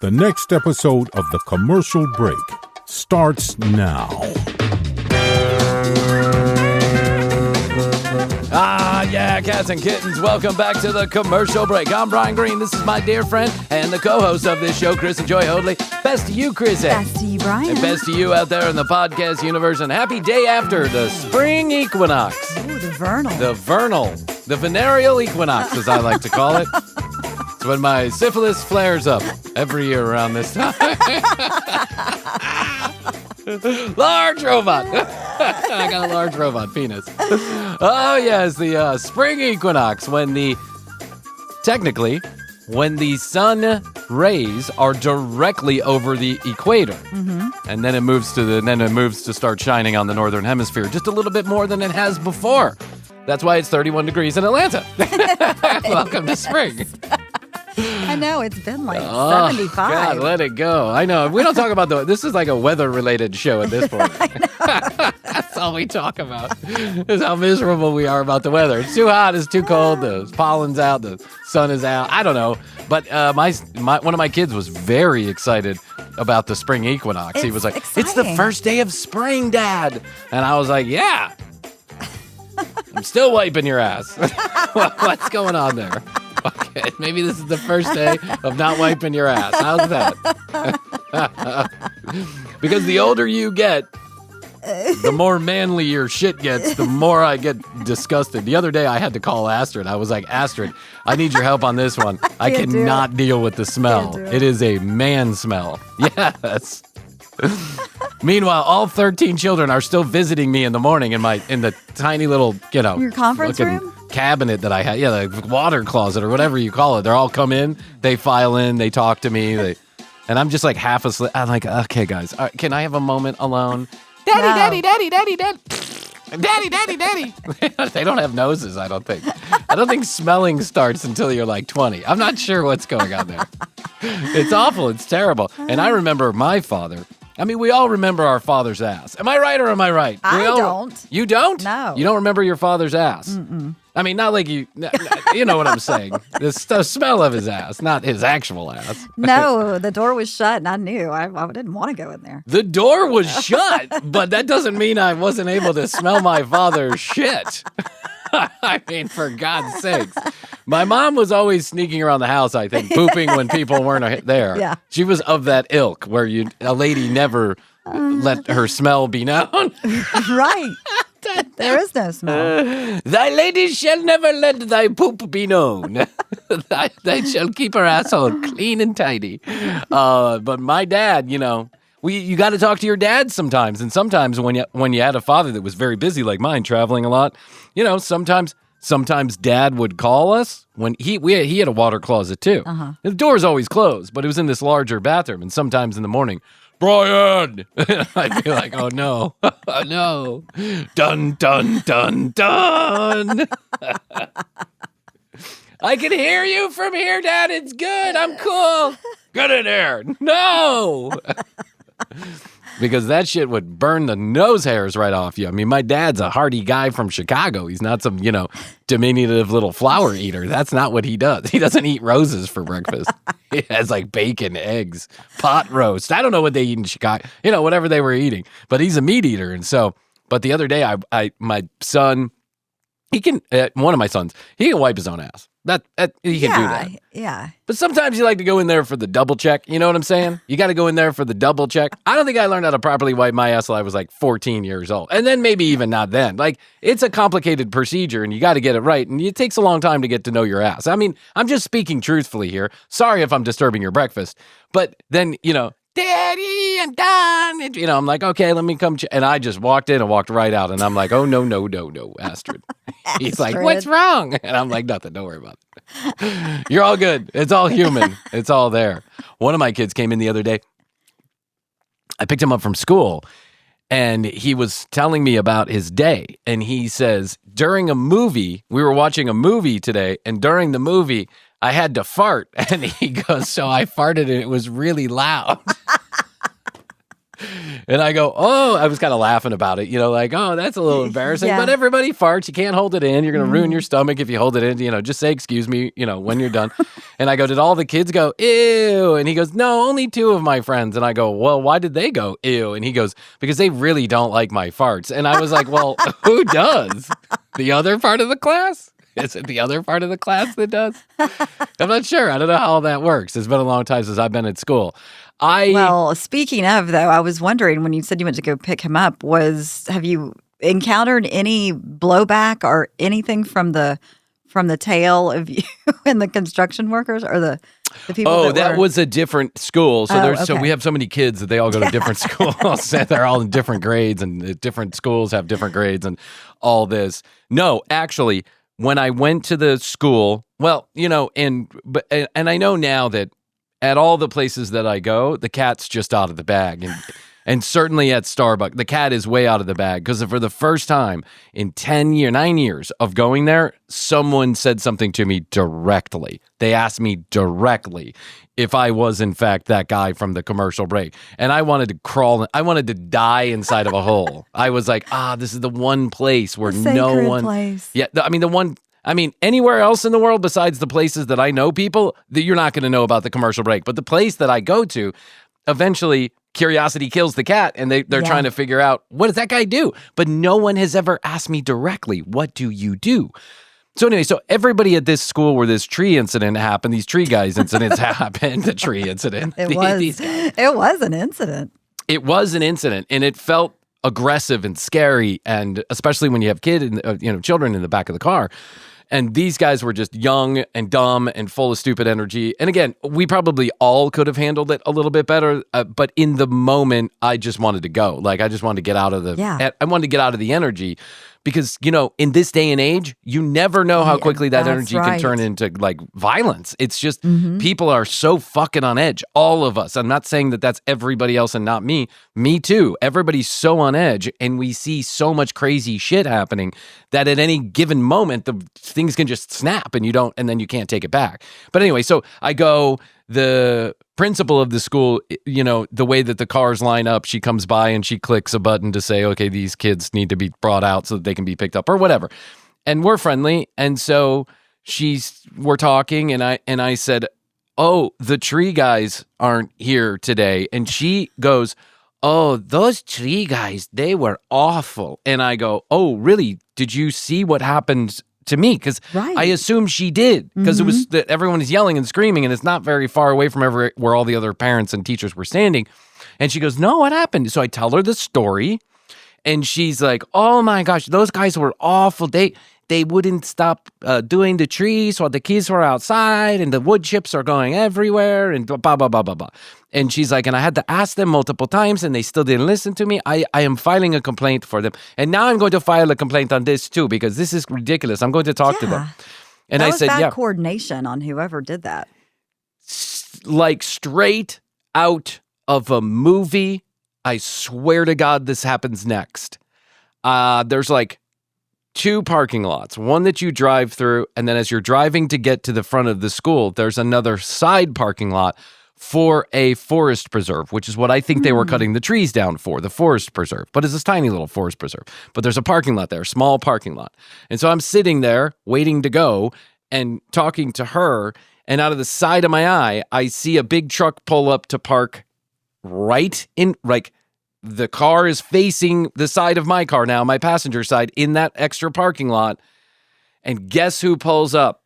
The next episode of The Commercial Break starts now. Yeah, cats and kittens, welcome back to The Commercial Break. I'm Bryan Green. This is my dear friend and the co-host of this show, Chris and Joy Hoadley. Best to you, Chris. Best to you, Bryan. And best to you out there in the podcast universe. And happy day after the spring equinox. Ooh, the vernal. The venereal equinox, as I like to call it. It's when my syphilis flares up every year around this time. Large robot. I got a large robot penis. Oh, yes, the spring equinox, when the sun rays are directly over the equator. Mm-hmm. And then it moves to start shining on the northern hemisphere just a little bit more than it has before. That's why it's 31 degrees in Atlanta. Welcome to spring. I know, it's been like 75. God, let it go. I know. We don't talk about this is like a weather-related show at this point. That's all we talk about, is how miserable we are about the weather. It's too hot, it's too cold, the pollen's out, the sun is out. I don't know. But one of my kids was very excited about the spring equinox. He was like, exciting. It's the first day of spring, Dad. And I was like, yeah. I'm still wiping your ass. What's going on there? Okay, maybe this is the first day of not wiping your ass. How's that? Because the older you get, the more manly your shit gets, the more I get disgusted. The other day I had to call Astrid. I was like, Astrid, I need your help on this one. I cannot deal with the smell. It is a man smell. Yes. Meanwhile, all 13 children are still visiting me in the morning in the tiny little, your conference room cabinet that I had. Yeah, the water closet or whatever you call it. They're all come in, they file in, they talk to me, and I'm just like half asleep. I'm like, okay, guys, can I have a moment alone? Daddy. They don't have noses, I don't think. I don't think smelling starts until you're like 20. I'm not sure what's going on there. It's awful. It's terrible. And I remember my father. I mean, we all remember our father's ass. Am I right or am I right? I don't. You don't? No. You don't remember your father's ass? Mm-mm. I mean, not like you know what I'm saying. The smell of his ass, not his actual ass. No, the door was shut and I knew. I didn't want to go in there. The door was shut, but that doesn't mean I wasn't able to smell my father's shit. I mean, for God's sakes. My mom was always sneaking around the house, I think, pooping when people weren't there. Yeah. She was of that ilk where a lady never let her smell be known. Right. There is no smell. Thy lady shall never let thy poop be known. Thy shall keep her asshole clean and tidy. But my dad, you got to talk to your dad sometimes. And sometimes when you had a father that was very busy like mine, traveling a lot, sometimes Dad would call us when he had a water closet too. Uh-huh. The door's always closed, but it was in this larger bathroom. And sometimes in the morning, Bryan, I'd be like, oh no, oh no, dun dun dun dun. I can hear you from here, Dad. It's good. I'm cool. Get in there. No. Because that shit would burn the nose hairs right off you. I mean, my dad's a hardy guy from Chicago. He's not some, diminutive little flower eater. That's not what he does. He doesn't eat roses for breakfast. He has like bacon, eggs, pot roast. I don't know what they eat in Chicago, whatever they were eating. But he's a meat eater. And so, but the other day, my son, one of my sons, he can wipe his own ass. That he can do that. Yeah. But sometimes you like to go in there for the double check. You know what I'm saying? You got to go in there for the double check. I don't think I learned how to properly wipe my ass till I was like 14 years old. And then maybe even not then. Like, it's a complicated procedure and you got to get it right. And it takes a long time to get to know your ass. I mean, I'm just speaking truthfully here. Sorry if I'm disturbing your breakfast. But then, Daddy, I'm done. And, I'm like, okay, let me come. And I just walked in and walked right out. And I'm like, oh, no, Astrid. He's like, what's wrong? And I'm like, nothing. Don't worry about it. You're all good. It's all human. It's all there. One of my kids came in the other day. I picked him up from school. And he was telling me about his day. And he says, during a movie, we were watching a movie today. And during the movie, I had to fart. And he goes, so I farted and it was really loud. And I go, oh, I was kind of laughing about it, like, oh, that's a little embarrassing. Yeah. But everybody farts. You can't hold it in. You're going to ruin your stomach if you hold it in. Just say, excuse me, when you're done. And I go, did all the kids go, ew? And he goes, no, only 2 of my friends. And I go, well, why did they go, ew? And he goes, because they really don't like my farts. And I was like, well, who does? The other part of the class? Is it the other part of the class that does? I'm not sure. I don't know how that works. It's been a long time since I've been at school. Well, speaking of, though, I was wondering when you said you went to go pick him up, have you encountered any blowback or anything from the tail of you and the construction workers or the people? Oh, that was a different school. So so okay. we have so many kids that they all go to different schools. They're all in different grades, and different schools have different grades and all this. No, actually, when I went to the school, well, and I know now that at all the places that I go, the cat's just out of the bag. And certainly at Starbucks, the cat is way out of the bag because for the first time in 9 years of going there, someone said something to me directly. They asked me directly if I was, in fact, that guy from the commercial break. And I wanted to crawl. I wanted to die inside of a hole. I was like, this is the one place where no one. Place. Yeah, anywhere else in the world besides the places that I know people, that you're not going to know about the commercial break. But the place that I go to, eventually curiosity kills the cat, and they're trying to figure out, what does that guy do? But no one has ever asked me directly, what do you do? So anyway, everybody at this school where this tree incident happened, these tree guys incidents happened, the tree incident. It was an incident. It was an incident, and it felt aggressive and scary, and especially when you have children in the back of the car. And these guys were just young and dumb and full of stupid energy. And again, we probably all could have handled it a little bit better. But in the moment, I just wanted to go. Like, I just wanted to get out of I wanted to get out of the energy. Because, in this day and age, you never know how quickly that energy can turn into, like, violence. It's just people are so fucking on edge, all of us. I'm not saying that that's everybody else and not me. Me too. Everybody's so on edge, and we see so much crazy shit happening that at any given moment, the things can just snap and then you can't take it back. But anyway, so I go, the principal of the school, the way that the cars line up, she comes by and she clicks a button to say, okay, these kids need to be brought out so that they can be picked up or whatever. And we're friendly. And so we're talking, and I said, oh, the tree guys aren't here today. And she goes, oh, those tree guys, they were awful. And I go, oh, really? Did you see what happened to me? Because I assume she did, because it was that everyone is yelling and screaming, and it's not very far away from where all the other parents and teachers were standing. And she goes, no, what happened? So I tell her the story, and she's like, oh my gosh, those guys were awful. They wouldn't stop doing the trees while the kids were outside, and the wood chips are going everywhere, and blah, blah, blah, blah, blah. And she's like, and I had to ask them multiple times, and they still didn't listen to me. I am filing a complaint for them. And now I'm going to file a complaint on this too, because this is ridiculous. I'm going to talk to them. And that I said, bad coordination on whoever did that. Like straight out of a movie. I swear to God, this happens next. There's like 2 parking lots, one that you drive through, and then as you're driving to get to the front of the school, there's another side parking lot for a forest preserve, which is what I think they were cutting the trees down for, the forest preserve. But it's this tiny little forest preserve. But there's a parking lot there, small parking lot. And so I'm sitting there waiting to go and talking to her, and out of the side of my eye, I see a big truck pull up to park right in, like, the car is facing the side of my car now, my passenger side, in that extra parking lot. And guess who pulls up?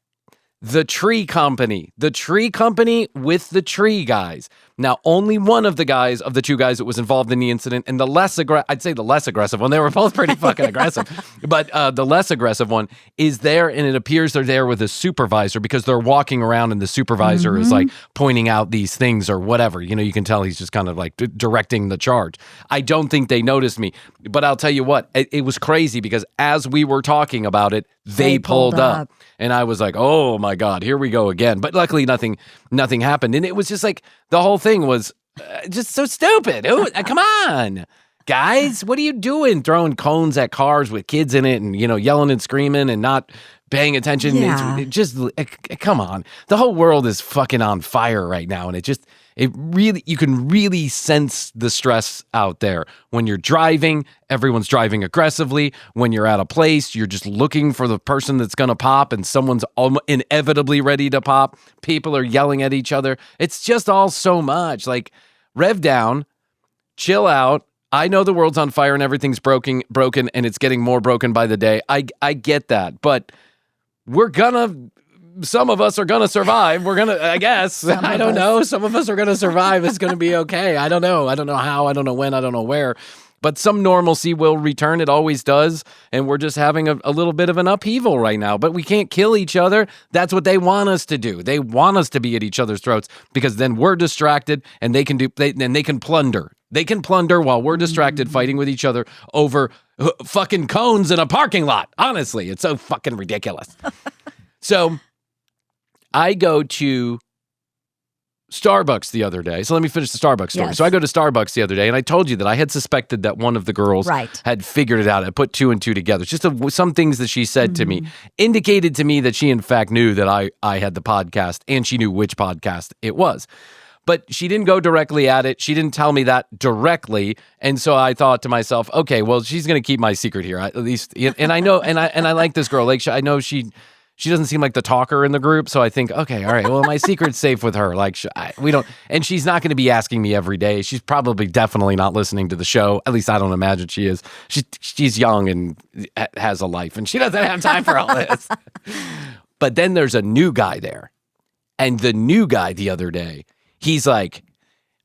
The tree company. The tree company with the tree guys. Now, only one of the guys, of the 2 guys that was involved in the incident, and I'd say the less aggressive one, they were both pretty fucking aggressive, but the less aggressive one is there, and it appears they're there with a supervisor because they're walking around and the supervisor is like pointing out these things or whatever. You can tell he's just kind of like directing the charge. I don't think they noticed me, but I'll tell you what, it was crazy because as we were talking about it, they pulled up. And I was like, oh my God, here we go again. But luckily nothing happened. And it was just like, the whole thing was just so stupid. Come on, guys, what are you doing? Throwing cones at cars with kids in it and, yelling and screaming and not paying attention. Yeah. It's just, come on. The whole world is fucking on fire right now. And You can really sense the stress out there. When you're driving, everyone's driving aggressively. When you're at a place, you're just looking for the person that's going to pop, and someone's inevitably ready to pop. People are yelling at each other. It's just all so much. Like, rev down, chill out. I know the world's on fire and everything's broken, and it's getting more broken by the day. I get that, but some of us are gonna survive. We're gonna, I guess. I don't know. Some of us are gonna survive. It's gonna be okay. I don't know. I don't know how. I don't know when. I don't know where. But some normalcy will return. It always does. And we're just having a little bit of an upheaval right now. But we can't kill each other. That's what they want us to do. They want us to be at each other's throats, because then we're distracted and they can plunder. They can plunder while we're distracted fighting with each other over fucking cones in a parking lot. Honestly, it's so fucking ridiculous. So I go to Starbucks the other day. So let me finish the Starbucks story. Yes. So I go to Starbucks the other day, and I told you that I had suspected that one of the girls had figured it out. I put two and two together. Just some things that she said to me indicated to me that she, in fact, knew that I had the podcast, and she knew which podcast it was. But she didn't go directly at it. She didn't tell me that directly. And so I thought to myself, okay, well, she's going to keep my secret here, at least. And I know, and I like this girl. Like, I know she doesn't seem like the talker in the group. So I think, okay, all right, well, my secret's safe with her. Like, and she's not going to be asking me every day. She's probably definitely not listening to the show. At least I don't imagine she is. She's young and has a life, and she doesn't have time for all this. But then there's a new guy there. And the new guy the other day, he's like,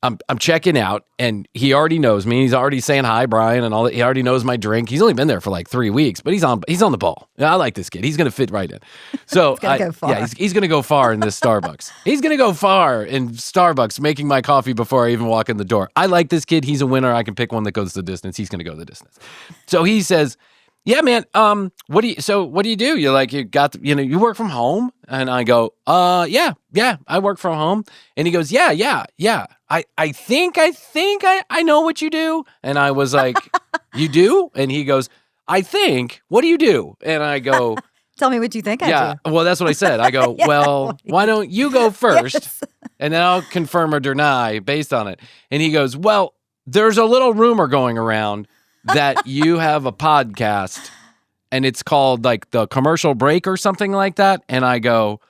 I'm checking out, and he already knows me. He's already saying hi, Bryan, and all that. He already knows my drink. He's only been there for like 3 weeks, but he's on the ball. I like this kid. He's going to fit right in. So he's going to go far. Yeah, he's going to go far in this Starbucks. He's going to go far in Starbucks, making my coffee before I even walk in the door. I like this kid. He's a winner. I can pick one that goes the distance. He's going to go the distance. So he says, yeah, man, what do you do? You're like, you work from home? And I go, yeah, I work from home. And he goes, yeah. I think I know what you do. And I was like, you do? And he goes, I think, what do you do? And I go, tell me what you think I do. Well, that's what I said. I go, well, why don't you go first? Yes. And then I'll confirm or deny based on it. And he goes, well, there's a little rumor going around that you have a podcast, and it's called like the Commercial Break or something like that. And I go,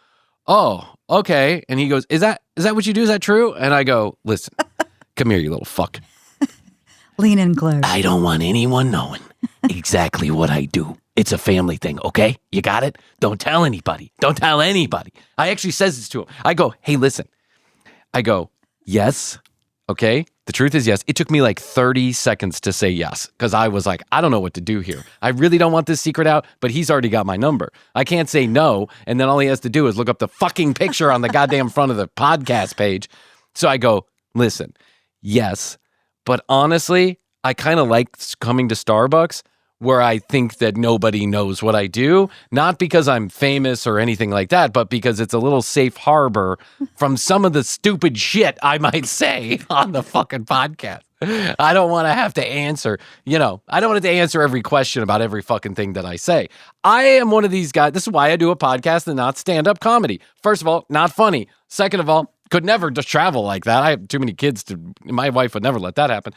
oh, okay. And he goes, is that what you do? Is that true? And I go, listen, come here, you little fuck. Lean in close. I don't want anyone knowing exactly what I do. It's a family thing, okay? You got it? Don't tell anybody. Don't tell anybody. I actually says this to him. I go, hey, listen. I go, yes, okay? The truth is yes. It took me like 30 seconds to say yes, because I was like, I don't know what to do here. I really don't want this secret out, but he's already got my number. I can't say no, and then all he has to do is look up the fucking picture on the goddamn front of the podcast page. So I go, listen, yes, but honestly, I kind of like coming to Starbucks where I think that nobody knows what I do, not because I'm famous or anything like that, but because it's a little safe harbor from some of the stupid shit I might say on the fucking podcast. I don't want to have to answer, I don't want to answer every question about every fucking thing that I say. I am one of these guys. This is why I do a podcast and not stand-up comedy. First of all, not funny. Second of all, could never just travel like that. I have too many kids my wife would never let that happen.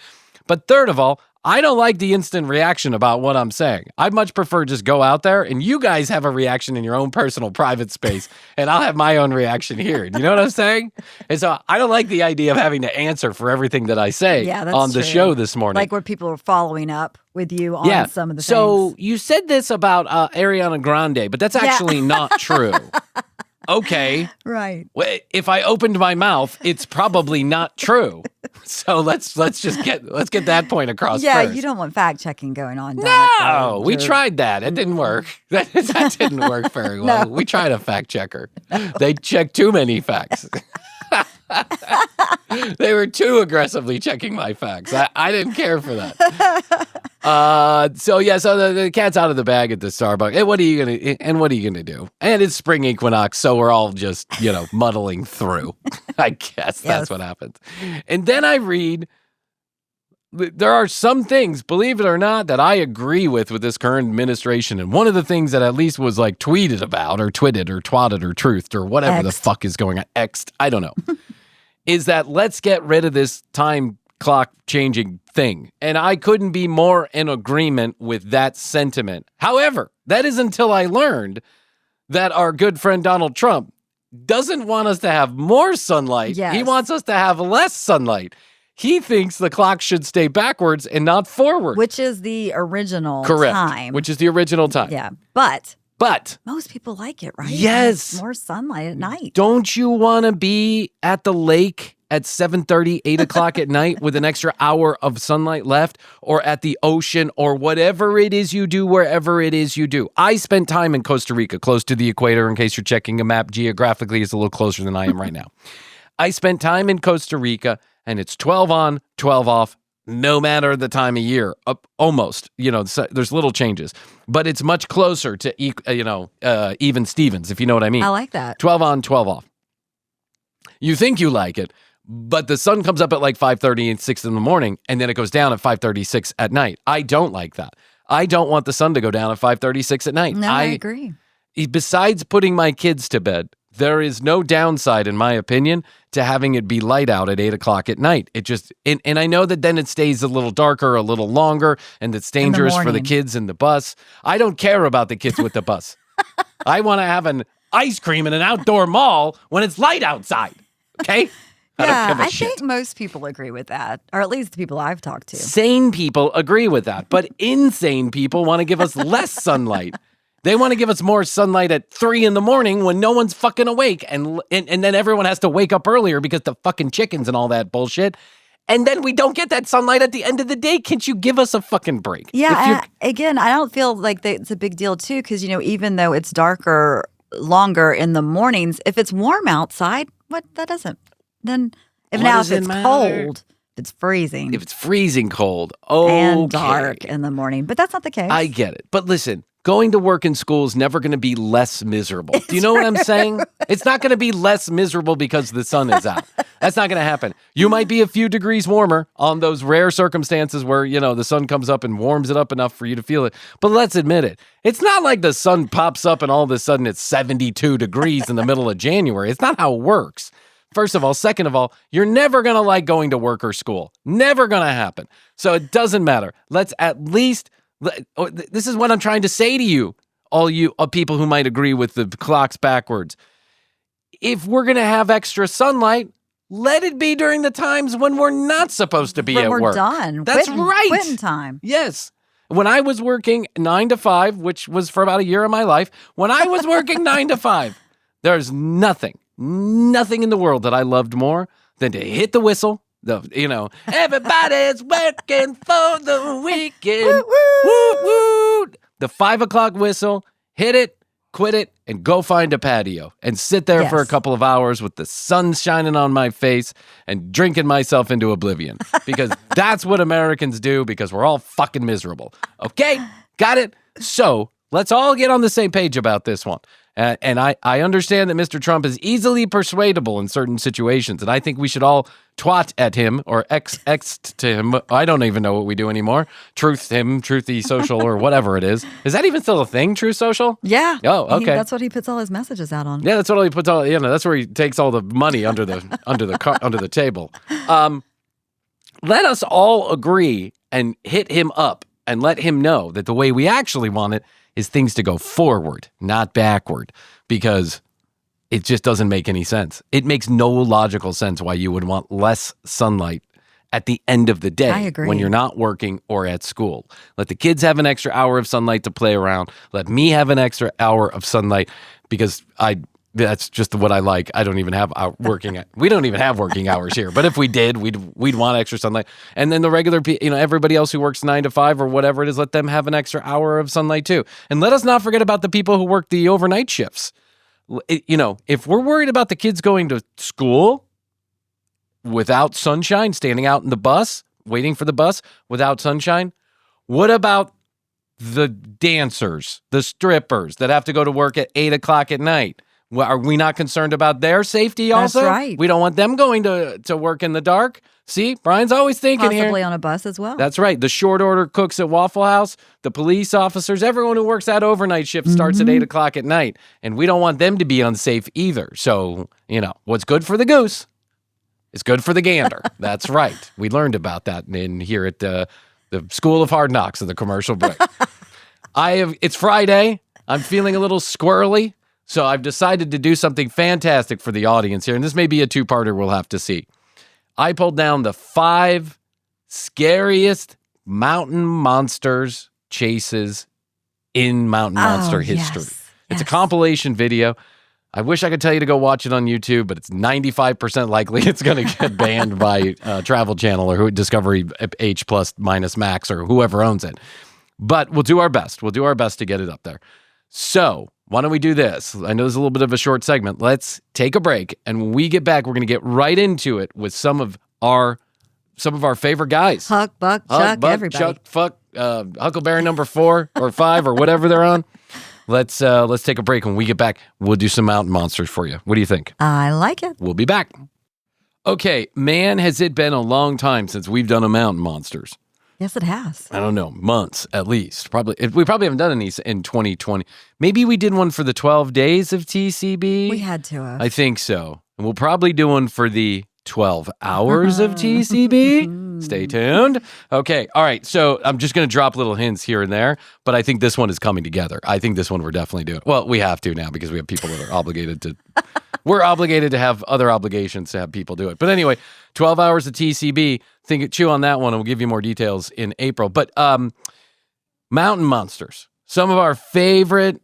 But third of all, I don't like the instant reaction about what I'm saying. I'd much prefer just go out there and you guys have a reaction in your own personal private space, and I'll have my own reaction here. You know what I'm saying? And so I don't like the idea of having to answer for everything that I say on the show this morning. Like where people are following up with you on some of the things. So you said this about Ariana Grande, but that's actually not true. Okay. Right. If I opened my mouth, it's probably not true. So let's get that point across first. You don't want fact checking going on. No, we tried that. It didn't work. That didn't work very well. No. We tried a fact checker. No. They checked too many facts. They were too aggressively checking my facts. I didn't care for that. So the cat's out of the bag at the Starbucks. And what are you gonna do? And it's spring equinox, so we're all just, muddling through. I guess that's what happens. And then I read, there are some things, believe it or not, that I agree with this current administration. And one of the things that at least was like tweeted about or twitted or twatted or truthed or whatever the fuck is going on, X'd, I don't know, is that let's get rid of this time clock changing thing. And I couldn't be more in agreement with that sentiment. However, that is until I learned that our good friend Donald Trump doesn't want us to have more sunlight. Yes. He wants us to have less sunlight. He thinks the clock should stay backwards and not forward. Which is the original Correct. time. Which is the original time. Yeah. But most people like it, right? Yes. More sunlight at night. Don't you want to be at the lake at 7:30, 8 o'clock at night with an extra hour of sunlight left, or at the ocean, or whatever it is you do, wherever it is you do? I spent time in Costa Rica, close to the equator, in case you're checking a map. Geographically, it's a little closer than I am right now. I spent time in Costa Rica, and it's 12 on, 12 off, no matter the time of year, almost. There's little changes, but it's much closer to, even Stevens, if you know what I mean. I like that. 12 on, 12 off. You think you like it, but the sun comes up at like 5:30 and 6 in the morning, and then it goes down at 5:36 at night. I don't like that. I don't want the sun to go down at 5:36 at night. No, I agree. Besides putting my kids to bed, there is no downside, in my opinion, to having it be light out at 8 o'clock at night. It just, and I know that then it stays a little darker, a little longer, and it's dangerous for the kids in the bus. I don't care about the kids with the bus. I want to have an ice cream in an outdoor mall when it's light outside. Okay? I think most people agree with that, or at least the people I've talked to. Sane people agree with that, but insane people want to give us less sunlight. They want to give us more sunlight at 3 in the morning when no one's fucking awake, and then everyone has to wake up earlier because the fucking chickens and all that bullshit. And then we don't get that sunlight at the end of the day. Can't you give us a fucking break? Yeah, again, I don't feel like it's a big deal, too, because, even though it's darker longer in the mornings, if it's warm outside, that doesn't. Then if it's cold, if it's freezing. If it's freezing cold, and dark in the morning. But that's not the case. I get it. But listen, going to work in school is never going to be less miserable. Do you know what I'm saying? It's not going to be less miserable because the sun is out. That's not going to happen. You might be a few degrees warmer on those rare circumstances where, the sun comes up and warms it up enough for you to feel it. But let's admit it. It's not like the sun pops up and all of a sudden it's 72 degrees in the middle of January. It's not how it works. First of all. Second of all, you're never going to like going to work or school. Never going to happen. So it doesn't matter. Let's at least, this is what I'm trying to say to you, all you people who might agree with the clocks backwards. If we're going to have extra sunlight, let it be during the times when we're not supposed to be at work. When we're done. That's right. Quitting time. Yes. When I was working 9 to 5, which was for about a year of my life, when I was working 9 to 5, there's nothing in the world that I loved more than to hit the whistle. Everybody's working for the weekend. Woo, woo. Woo, woo. The 5 o'clock whistle, hit it, quit it, and go find a patio and sit there for a couple of hours with the sun shining on my face and drinking myself into oblivion. Because that's what Americans do, because we're all fucking miserable. Okay? Got it? So let's all get on the same page about this one. And I understand that Mr. Trump is easily persuadable in certain situations, and I think we should all twat at him or X to him. I don't even know what we do anymore. Truth him, Truthy Social, or whatever it is. Is that even still a thing, Truth Social? Yeah. Oh, okay. That's what he puts all his messages out on. Yeah, that's what he puts all. That's where he takes all the money under the table. Let us all agree and hit him up and let him know that the way we actually want it is things to go forward, not backward, because it just doesn't make any sense. It makes no logical sense why you would want less sunlight at the end of the day. I agree. When you're not working or at school. Let the kids have an extra hour of sunlight to play around. Let me have an extra hour of sunlight because that's just what I like. I don't even have we don't even have working hours here. But if we did, we'd want extra sunlight. And then the regular everybody else who works 9 to 5 or whatever it is, let them have an extra hour of sunlight too. And let us not forget about the people who work the overnight shifts. If we're worried about the kids going to school without sunshine, standing out in the bus, waiting for the bus without sunshine, what about the dancers, the strippers that have to go to work at 8 o'clock at night? Are we not concerned about their safety also? That's right. We don't want them going to work in the dark. See, Brian's always thinking here. Possibly on a bus as well. That's right. The short order cooks at Waffle House, the police officers, everyone who works that overnight shift starts at 8 o'clock at night. And we don't want them to be unsafe either. So, what's good for the goose It's good for the gander. That's right. We learned about that here at the School of Hard Knocks of the commercial break. It's Friday. I'm feeling a little squirrely, so I've decided to do something fantastic for the audience here, and this may be a two-parter we'll have to see. I pulled down the 5 scariest mountain monsters chases in mountain monster history. It's a compilation video. I wish I could tell you to go watch it on YouTube, but it's 95% likely it's going to get banned by Travel Channel or Discovery H plus minus Max or whoever owns it. But we'll do our best. We'll do our best to get it up there. So why don't we do this? I know this is a little bit of a short segment. Let's take a break, and when we get back, we're going to get right into it with some of our favorite guys. Huck, Buck, Chuck, everybody. Chuck, Fuck, Huckleberry number 4 or 5 or whatever they're on. Let's take a break. When we get back, we'll do some mountain monsters for you. What do you think? I like it. We'll be back. Okay, man, has it been a long time since we've done a mountain monsters. Yes, it has. I don't know, months at least. We probably haven't done any in 2020. Maybe we did one for the 12 days of TCB. We had to have. I think so. And we'll probably do one for the 12 hours of TCB. Stay tuned. Okay. All right. So I'm just going to drop little hints here and there, but I think this one is coming together. I think this one we're definitely doing. Well, we have to now because we have people that are obligated to, we're obligated to have other obligations to have people do it. But anyway, 12 hours of TCB. Chew on that one and we'll give you more details in April. But mountain monsters, some of our favorite.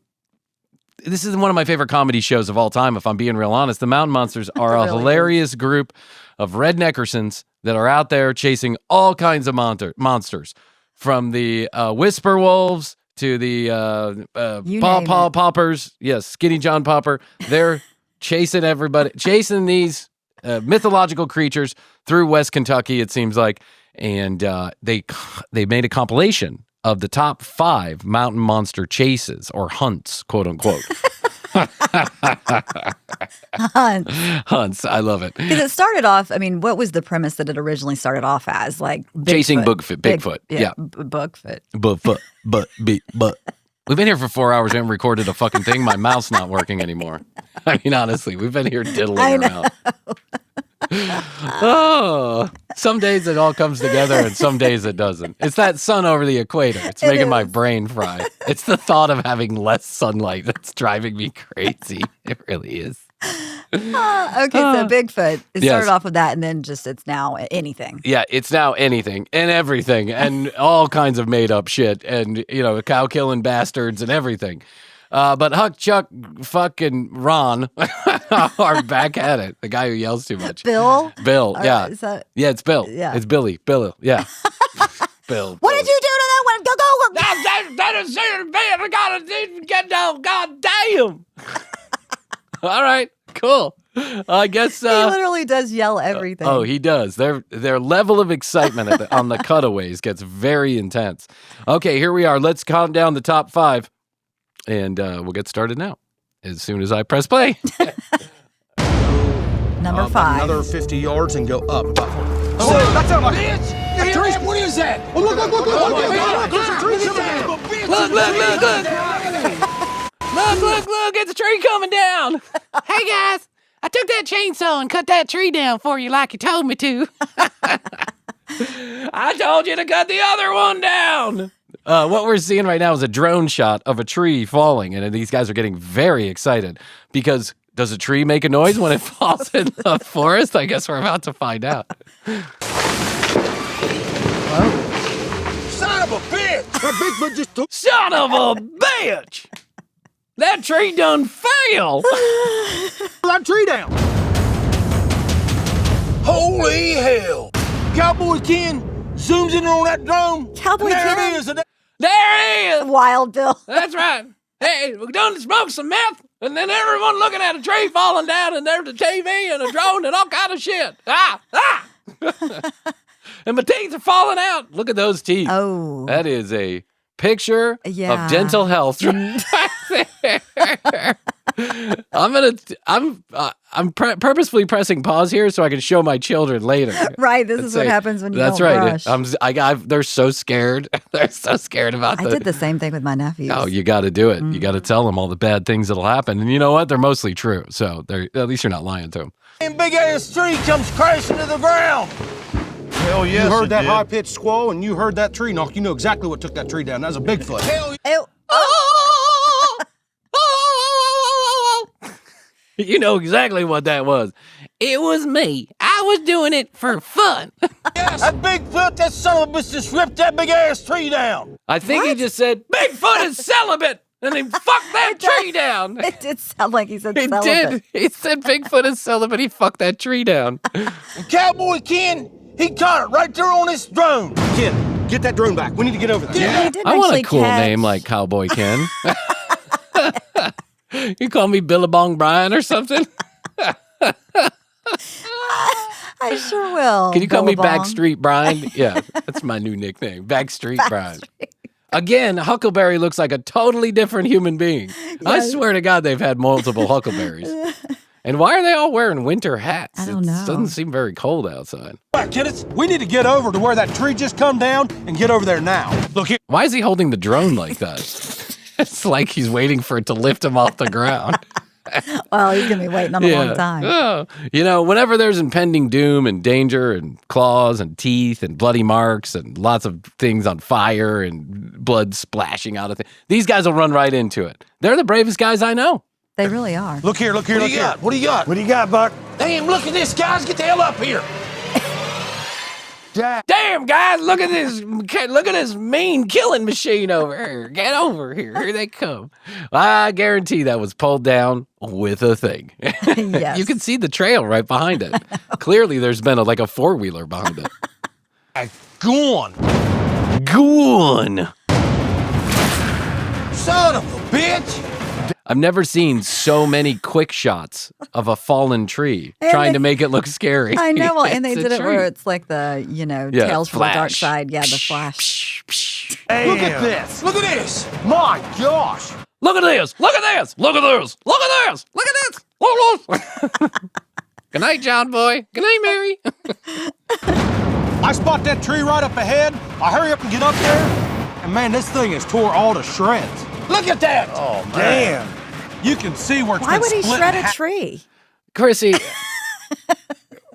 This is one of my favorite comedy shows of all time, if I'm being real honest. The Mountain Monsters are a hilarious group of redneckersons that are out there chasing all kinds of monsters, from the Whisper Wolves to the Paw Poppers. Yes, Skinny John Popper. They're chasing everybody, chasing these mythological creatures through West Kentucky, it seems like. And they made a compilation of the top 5 mountain monster chases or hunts, quote unquote. Hunts. I love it. Because it started off, I mean, what was the premise that it originally started off as? Like chasing Bigfoot. Yeah. Bugfoot. But. We've been here for 4 hours. We haven't recorded a fucking thing. My mouth's not working anymore. I mean, honestly, we've been here diddling around. Oh, some days it all comes together and some days it doesn't. It's that sun over the equator. It's making my brain fry. It's the thought of having less sunlight that's driving me crazy. It really is. So Bigfoot. It started off with that, and then it's now anything. Yeah, it's now anything and everything and all kinds of made up shit and, cow killing bastards and everything. But Huck, Chuck, Fuck, and Ron are back at it. The guy who yells too much. Bill, yeah. Yeah, it's Bill. Yeah. It's Billy, yeah. Bill. What did you do to that one? Go. That is it, man. I gotta get down. God damn. All right, cool. I guess he literally does yell everything. Oh, he does. Their level of excitement on the cutaways gets very intense. Okay, here we are. Let's count down the top 5. And we'll get started now, as soon as I press play. Number 5. Another 50 yards and go up. Oh, that's a bitch! What is that? Oh, look! Look, it's a tree coming down. Hey, guys, I took that chainsaw and cut that tree down for you like you told me to. I told you to cut the other one down. What we're seeing right now is a drone shot of a tree falling, and these guys are getting very excited because does a tree make a noise when it falls in the forest? I guess we're about to find out. Son of a bitch! That Bigfoot just took. Son of a bitch! That tree done fell! That tree down. Holy hell! Cowboy Ken zooms in on that drone. Cowboy Ken? There it is. There he is! Wild Bill. That's right. Hey, we're done to smoke some meth, and then everyone looking at a tree falling down, and there's a TV and a drone and all kind of shit. And my teeth are falling out. Look at those teeth. Oh. That is a picture of dental health right there. I'm purposefully pressing pause here so I can show my children later. Right, this is what happens when you don't brush. That's right. They're so scared. They're so scared about I did the same thing with my nephews. Oh, you got to do it. You got to tell them all the bad things that'll happen. And you know what? They're mostly true. So at least you're not lying to them. And big-ass tree comes crashing to the ground. Hell yes, you heard that high-pitched squall and you heard that tree knock. You know exactly what took that tree down. That was a Bigfoot. Hell Ew. You know exactly what that was. It was me. I was doing it for fun. yes, that Bigfoot, that son of a bitch just ripped that big-ass tree down. I think he just said, Bigfoot is celibate. And he fucked that tree down. It did sound like he said He celibate. did. He said Bigfoot is celibate. He fucked that tree down. And Cowboy Ken, he caught it right there on his drone. Kid, get that drone back. We need to get over there. Yeah, he did I want a actually cool catch- name like Cowboy Ken. You call me Billabong Bryan or something? I sure will. Can you call me Billabong. Backstreet Bryan? Yeah, that's my new nickname. Backstreet Bryan. Again, Huckleberry looks like a totally different human being. I swear to God, they've had multiple Huckleberries. And why are they all wearing winter hats? I don't know. It doesn't seem very cold outside. All right, kiddos, we need to get over to where that tree just come down and get over there now. Look here. Why is he holding the drone like that? It's like he's waiting for it to lift him off the ground. Well, he's going to be waiting on a long time. Oh. You know, whenever there's impending doom and danger and claws and teeth and bloody marks and lots of things on fire and blood splashing out of things, these guys will run right into it. They're the bravest guys I know. They really are. Look here, look here, What look do you here. got? What do you got? What do you got, Buck? Damn, look at this, guys. Get the hell up here. Damn, guys, look at this mean killing machine over here. Get over here. Here they come. I guarantee that was pulled down with a thing. Yes. You can see the trail right behind it. Clearly, there's been like a four-wheeler behind it. Gone. Gone. Son of a bitch. I've never seen so many quick shots of a fallen tree And trying they- to make it look scary. I know. Well, and they It's a did it where tree. it's like the, Yeah, Tales from the Dark flash. Side. Yeah, the flash. Look at this. Look at this. My gosh. Look at this. Look at this. Look at this. Look at this. Look at this. Look at this. Good night, John Boy. Good night, Mary. I spot that tree right up ahead. I hurry up and get up there. And man, this thing is tore all to shreds. Look at that. Oh, man. You can see where it's Why been would he split shred in a half. tree? Krissy,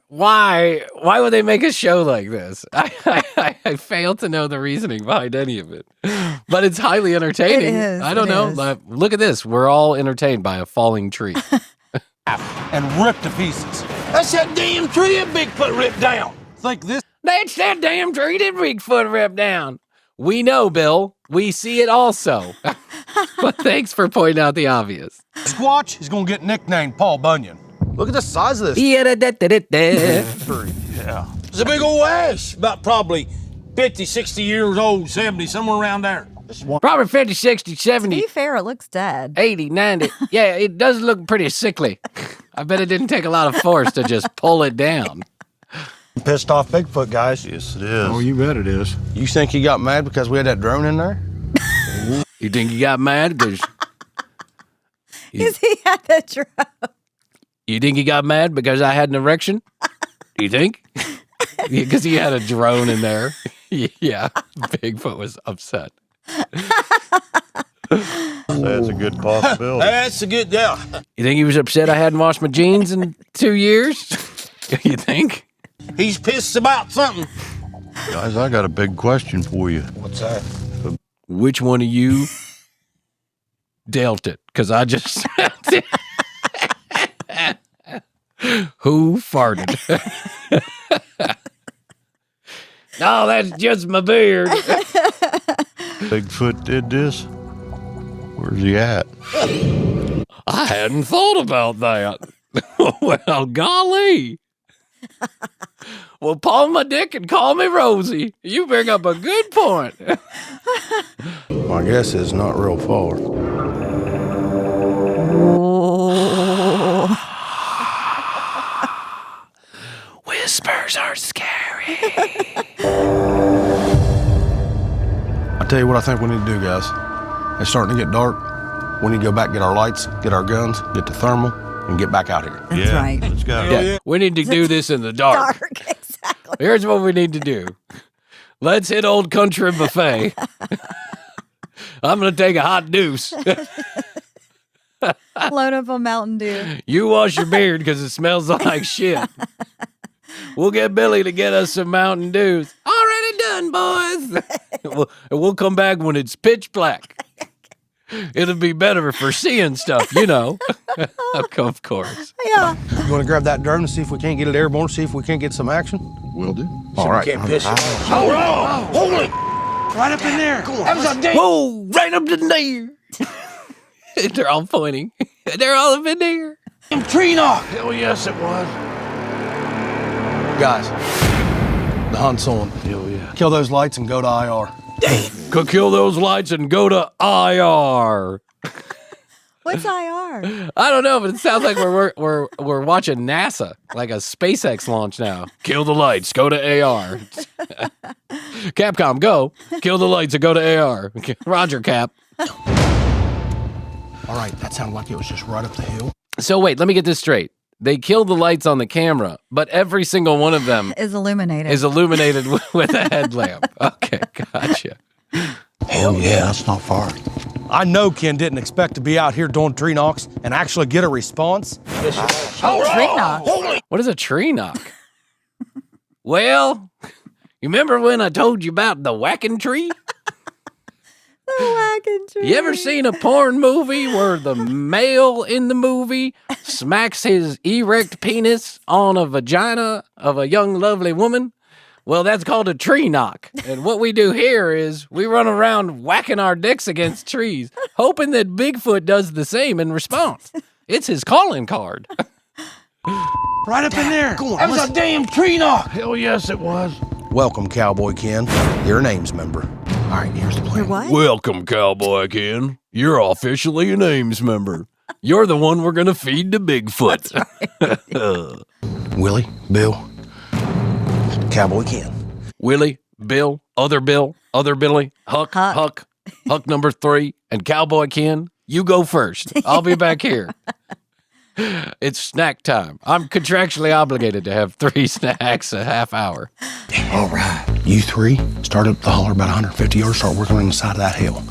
why would they make a show like this? I fail to know the reasoning behind any of it, but it's highly entertaining. It is, I don't it know. is. Like, look at this. We're all entertained by a falling tree. And ripped to pieces. That's that damn tree that Bigfoot ripped down. Think this. That's that damn tree that Bigfoot ripped down. We know, Bill. We see it also. But thanks for pointing out the obvious. Squatch is going to get nicknamed Paul Bunyan. Look at the size of this tree. Yeah. It's a big old ash. About probably 50, 60 years old, 70, somewhere around there. Probably 50, 60, To 70, be fair, it looks dead. 80, 90. Yeah, it does look pretty sickly. I bet it didn't take a lot of force to just pull it down. Pissed off Bigfoot, guys. Yes, it is. Oh, you bet it is. You think he got mad because we had that drone in there? You think he got mad because Because he had that drone. you think he got mad because I had an erection? Do you think? Because he had a drone in there. Yeah, Bigfoot was upset. That's a good possibility. That's a good, yeah. You think he was upset I hadn't washed my jeans in 2 years? You think? He's pissed about something. Guys, I got a big question for you. What's that? Which one of you dealt it? Because I just Who farted? No, that's just my beard. Bigfoot did this? Where's he at? I hadn't thought about that. Well, golly. Well, palm my dick and call me Rosie. You bring up a good point. My guess is not real far. Whispers are scary. I tell you what I think we need to do, guys. It's starting to get dark. We need to go back, get our lights, get our guns, get the thermal, and get back out here. That's right. Let's go. Yeah, we need to do this in the dark. Dark, exactly. Here's what we need to do. Let's hit Old Country Buffet. I'm going to take a hot deuce. Load up on Mountain Dew. You wash your beard because it smells like shit. We'll get Billy to get us some Mountain Dews. Already done, boys. We'll come back when it's pitch black. It'll be better for seeing stuff, you know. Of course. Yeah. You want to grab that drone and see if we can't get it airborne, see if we can't get some action? Will do. All right. Can't piss it. Holy! Right up in there. That was a damn. Whoa, right up in there. They're all pointing. They're all up in there. Tree knock. Hell yes, it was. Guys, the hunt's on. Hell yeah. Kill those lights and go to IR. Go kill those lights and go to IR. What's IR? I don't know, but it sounds like we're watching NASA, like a SpaceX launch now. Kill the lights, go to AR. Capcom, go. Kill the lights and go to AR. Roger, Cap. All right, that sounded like it was just right up the hill. So wait, let me get this straight. They killed the lights on the camera, but every single one of them Is illuminated. is illuminated with a headlamp. Okay, gotcha. Hell yeah, that's not far. I know Ken didn't expect to be out here doing tree knocks and actually get a response. Tree knock. What is a tree knock? Well, you remember when I told you about the whacking tree? Wagon tree. You ever seen a porn movie where the male in the movie smacks his erect penis on a vagina of a young, lovely woman? Well, that's called a tree knock. And what we do here is we run around whacking our dicks against trees, hoping that Bigfoot does the same in response. It's his calling card. Right up in there. That was a damn tree knock. Hell yes, it was. Welcome, Cowboy Ken. You're a names member. All right, here's the plan. You're what? Welcome, Cowboy Ken. You're officially a names member. You're the one we're going to feed to Bigfoot. Willie, Bill, Cowboy Ken. Willie, Bill, other Billy, Huck number 3, and Cowboy Ken, you go first. I'll be back here. It's snack time. I'm contractually obligated to have 3 snacks a half hour. All right, you three start up the holler about 150 yards, start working on the side of that hill.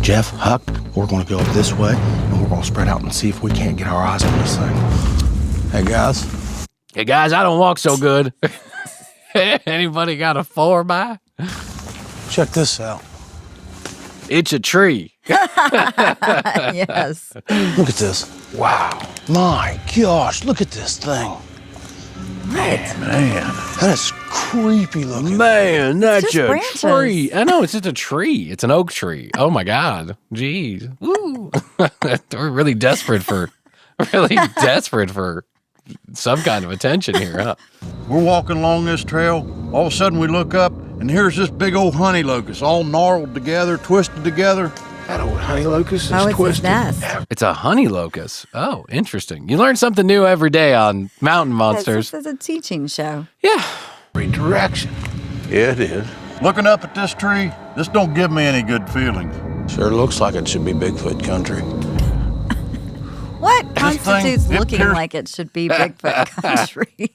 Jeff, Huck, we're going to go up this way, and we're going to spread out and see if we can't get our eyes on this thing. Hey, guys, I don't walk so good. Anybody got a 4x? check this out. It's a tree. Yes. Look at this. Wow. My gosh, look at this thing. Man. That is creepy looking. Man, that's just a branches. tree. I know, it's just a tree. It's an oak tree. Oh my God. Jeez. Woo. We're really desperate for some kind of attention here, huh? We're walking along this trail. All of a sudden we look up, and here's this big old honey locust, all gnarled together, twisted together. That old honey locust is Oh, it's his twisted. nest. It's a honey locust. Oh, interesting. You learn something new every day on Mountain Monsters. This is a teaching show. Yeah. Redirection. Yeah, it is. Looking up at this tree, this don't give me any good feelings. Sure looks like it should be Bigfoot country. What thing, constitutes it looking appears- like it should be Bigfoot country?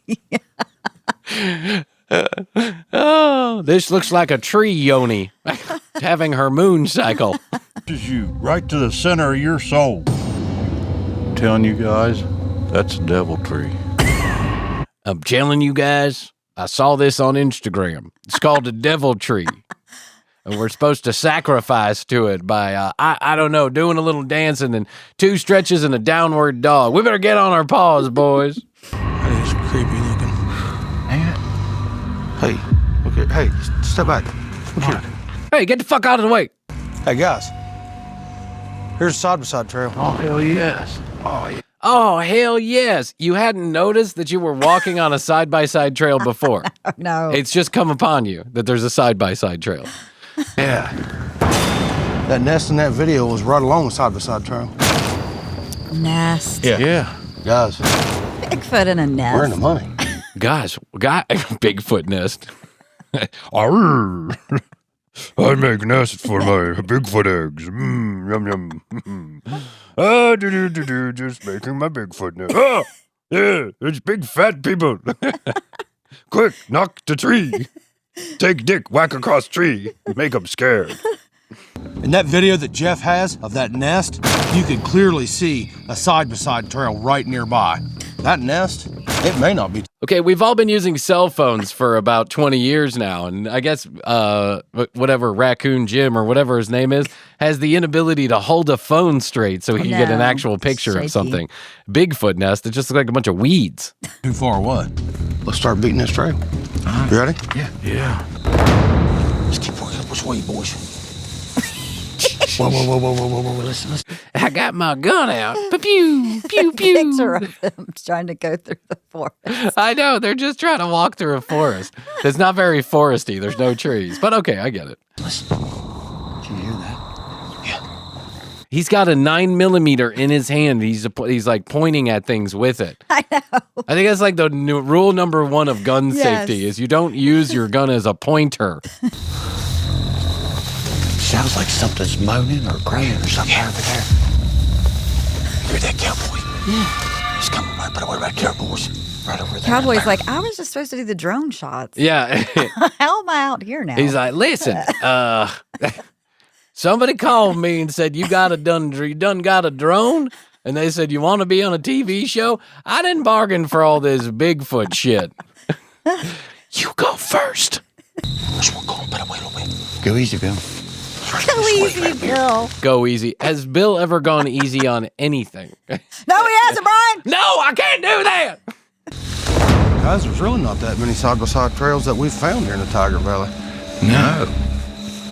Oh, this looks like a tree yoni having her moon cycle. Pushes you right to the center of your soul. I'm telling you guys, that's a devil tree. I'm telling you guys, I saw this on Instagram. It's called a devil tree. And we're supposed to sacrifice to it by, I don't know, doing a little dancing and 2 stretches and a downward dog. We better get on our paws, boys. That is creepy looking. Ain't it? Hey, step back. Look here. Hey, get the fuck out of the way. Hey, guys. Here's a side-by-side trail. Oh, hell yes. Oh, yeah. Oh, hell yes. You hadn't noticed that you were walking on a side-by-side trail before. No. It's just come upon you that there's a side-by-side trail. Yeah. That nest in that video was right along the side-by-side trail. Nest. Yeah. Guys, Bigfoot in a nest. we're in the money. Guys, Bigfoot nest. Arr. I make nests for my Bigfoot eggs. Yum, yum. Just making my Bigfoot nest. Ah, yeah, it's big fat people. Quick, knock the tree. Take dick, whack across tree. Make them scared. In that video that Jeff has of that nest, you can clearly see a side-by-side trail right nearby. That nest, it may not be. Okay, we've all been using cell phones for about 20 years now, and I guess whatever Raccoon Jim or whatever his name is has the inability to hold a phone straight so he can get an actual picture of something. Bigfoot nest, it just looks like a bunch of weeds. Too far what? Let's start beating this trail. You ready? Yeah. Let's keep working up this way, boys. Whoa. Listen. I got my gun out. Pew, pew, pew. Picture of them trying to go through the forest. I know, they're just trying to walk through a forest. It's not very foresty. There's no trees. But okay, I get it. Listen. Can you hear that? Yeah. He's got a 9mm in his hand. He's like pointing at things with it. I know. I think that's like the rule number 1 of gun safety is you don't use your gun as a pointer. Sounds like something's moaning or crying or something over there. Hear that, cowboy? Yeah. He's coming right, but what about cowboys? Right over there. Cowboy's like, I was just supposed to do the drone shots. Yeah. How am I out here now? He's like, listen, somebody called me and said, you done got a drone? And they said, you want to be on a TV show? I didn't bargain for all this Bigfoot shit. You go first. Go easy, Bill. Go easy, Bill. Go easy. Has Bill ever gone easy on anything? No, he hasn't, Bryan. No, I can't do that. Guys, there's really not that many side-by-side trails that we've found here in the Tiger Valley.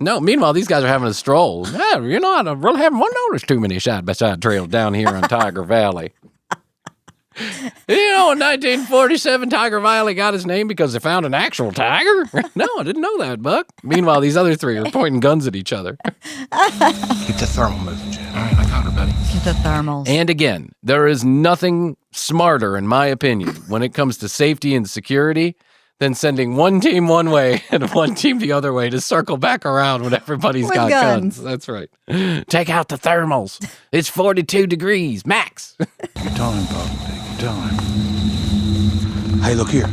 No, meanwhile, these guys are having a stroll. Yeah, you know, I really haven't noticed too many side-by-side trails down here in Tiger Valley. You know, in 1947, Tiger Valley got its name because they found an actual tiger? No, I didn't know that, Buck. Meanwhile, these other 3 are pointing guns at each other. Keep the thermal moving, Jeff. All right, I got her, buddy. Get the thermals. And again, there is nothing smarter, in my opinion, when it comes to safety and security than sending one team one way and one team the other way to circle back around when everybody's With got guns. guns. That's right. Take out the thermals. It's 42 degrees, max. You tell him, Bob. You tell him. Hey, look here.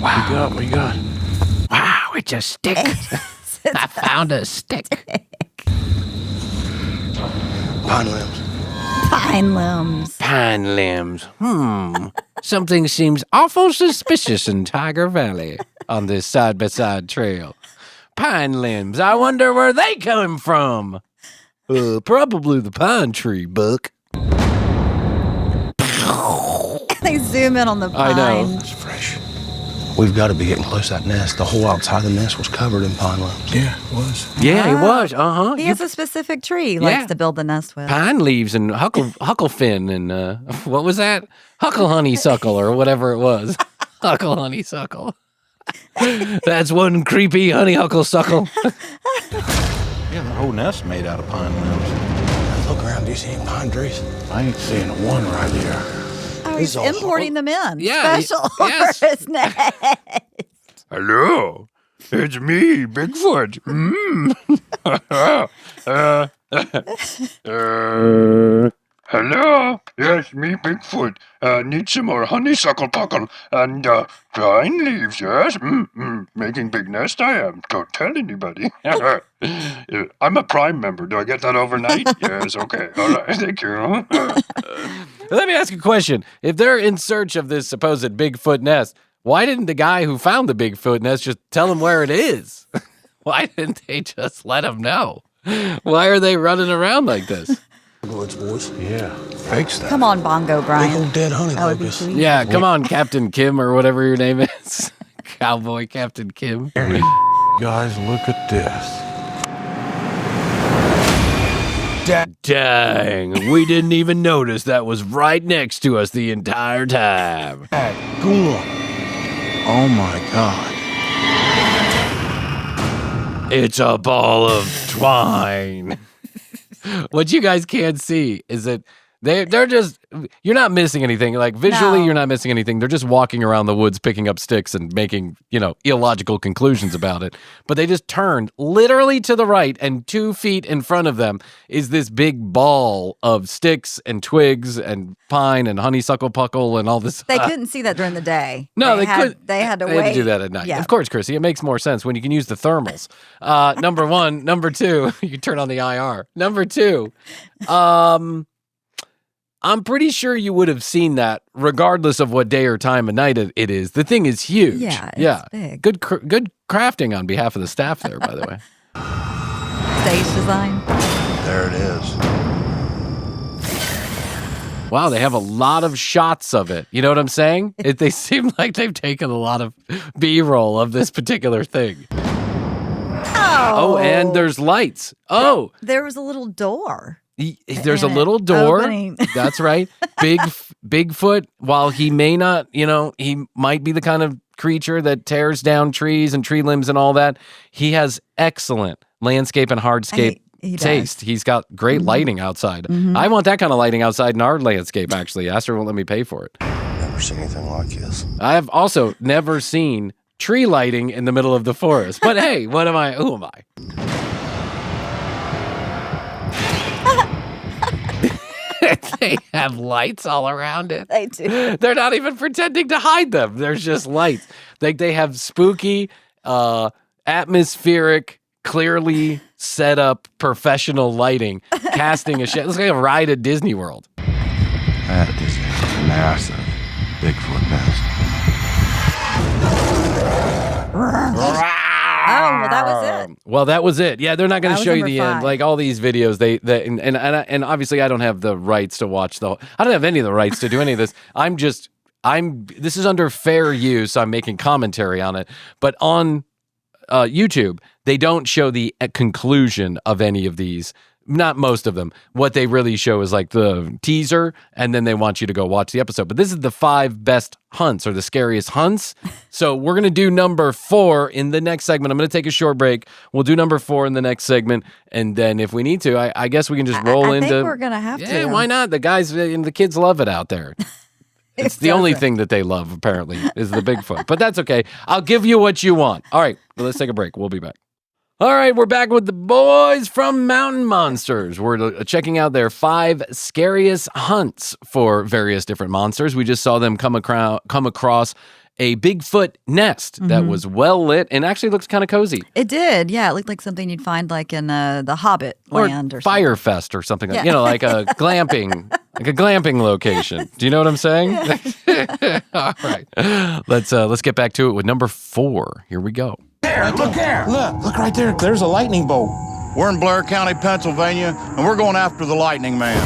Wow. What you got? Wow, it's a stick. I found a stick. Pine limbs. Pine limbs. Pine limbs. Something seems awful suspicious in Tiger Valley on this side-by-side trail. Pine limbs. I wonder where they come from. Probably the pine tree, Buck. They zoom in on the pine. I know. It's fresh. We've got to be getting close to that nest. The whole outside of the nest was covered in pine limbs. Yeah, it was. Yeah, it was. Uh-huh. He has a specific tree he likes to build the nest with. Pine leaves and hucklefin and what was that? Huckle honeysuckle or whatever it was. Huckle honeysuckle. That's one creepy honey hucklesuckle. Yeah, the whole nest made out of pine limbs. Look around. Do you see any pine trees? I ain't seeing one right here. Oh, he's importing them in. Yeah, Special yes. for his nest. Hello, it's me, Bigfoot. Hello, yes, me, Bigfoot. Need some more honeysuckle puckle and pine leaves, yes? Making big nest I am. Don't tell anybody. I'm a Prime member. Do I get that overnight? Yes, okay. All right, thank you. Let me ask a question. If they're in search of this supposed Bigfoot nest, why didn't the guy who found the Bigfoot nest just tell them where it is? Why didn't they just let him know? Why are they running around like this? Woods, boys. Yeah, fakes that. Come on, Bongo Big Bryan. old dead honey That would be locust. sweet. Yeah, come on, Captain Kim or whatever your name is. Cowboy Captain Kim. Guys, look at this. Dang, we didn't even notice that was right next to us the entire time. Go on. Oh my God. It's a ball of twine. What you guys can't see is that They're just, you're not missing anything. Like visually, No. you're not missing anything. They're just walking around the woods, picking up sticks and making, illogical conclusions about it. But they just turned literally to the right, and 2 feet in front of them is this big ball of sticks and twigs and pine and honeysuckle puckle and all this. They couldn't see that during the day. No, they couldn't. They had to They wait. had to do that at night. Yeah. Of course, Krissy. It makes more sense when you can use the thermals. Number one. Number two, you turn on the IR. Number two, I'm pretty sure you would have seen that regardless of what day or time of night it is. The thing is huge. Yeah, it's big. Good crafting on behalf of the staff there, by the way. Stage design. There it is. Wow, they have a lot of shots of it. You know what I'm saying? They seem like they've taken a lot of B-roll of this particular thing. Oh, and there's lights. Oh, there was a little door. There's a little door. Opening. That's right. Bigfoot, while he may not, he might be the kind of creature that tears down trees and tree limbs and all that. He has excellent landscape and hardscape He does. taste. He's got great lighting outside. I want that kind of lighting outside in our landscape, actually. Astrid won't let me pay for it. Never seen anything like this. I have also never seen tree lighting in the middle of the forest. But hey, who am I? They have lights all around it. They do. They're not even pretending to hide them. There's just lights. They have spooky, atmospheric, clearly set up professional lighting, casting a shit. It's like a ride at Disney World. That is a massive Bigfoot nest. Oh, well, that was it. Well, that was it. Yeah, they're not going That to was show you number the 5. end. Like all these videos, and obviously I don't have the rights to watch I don't have any of the rights to do any of this. This is under fair use. I'm making commentary on it, but on YouTube, they don't show the conclusion of any of these. Not most of them. What they really show is like the teaser, and then they want you to go watch the episode. But this is the 5 best hunts or the scariest hunts. So we're going to do number 4 in the next segment. I'm going to take a short break. We'll do number 4 in the next segment. And then if we need to, I guess we can just roll I into. think we're going to have to. Yeah, why not? The guys and the kids love it out there. It's the only thing that they love, apparently, is the Bigfoot. But that's okay. I'll give you what you want. All right, well, let's take a break. We'll be back. All right, we're back with the boys from Mountain Monsters. We're checking out their 5 scariest hunts for various different monsters. We just saw them come across a Bigfoot nest that was well lit and actually looks kind of cozy. It did. Yeah, it looked like something you'd find like in the Hobbit land or something. Firefest or something like, like a glamping location. Do you know what I'm saying? All right. Let's get back to it with number 4. Here we go. Look right there. There's a lightning bolt. We're in Blair County, Pennsylvania, and we're going after the Lightning Man.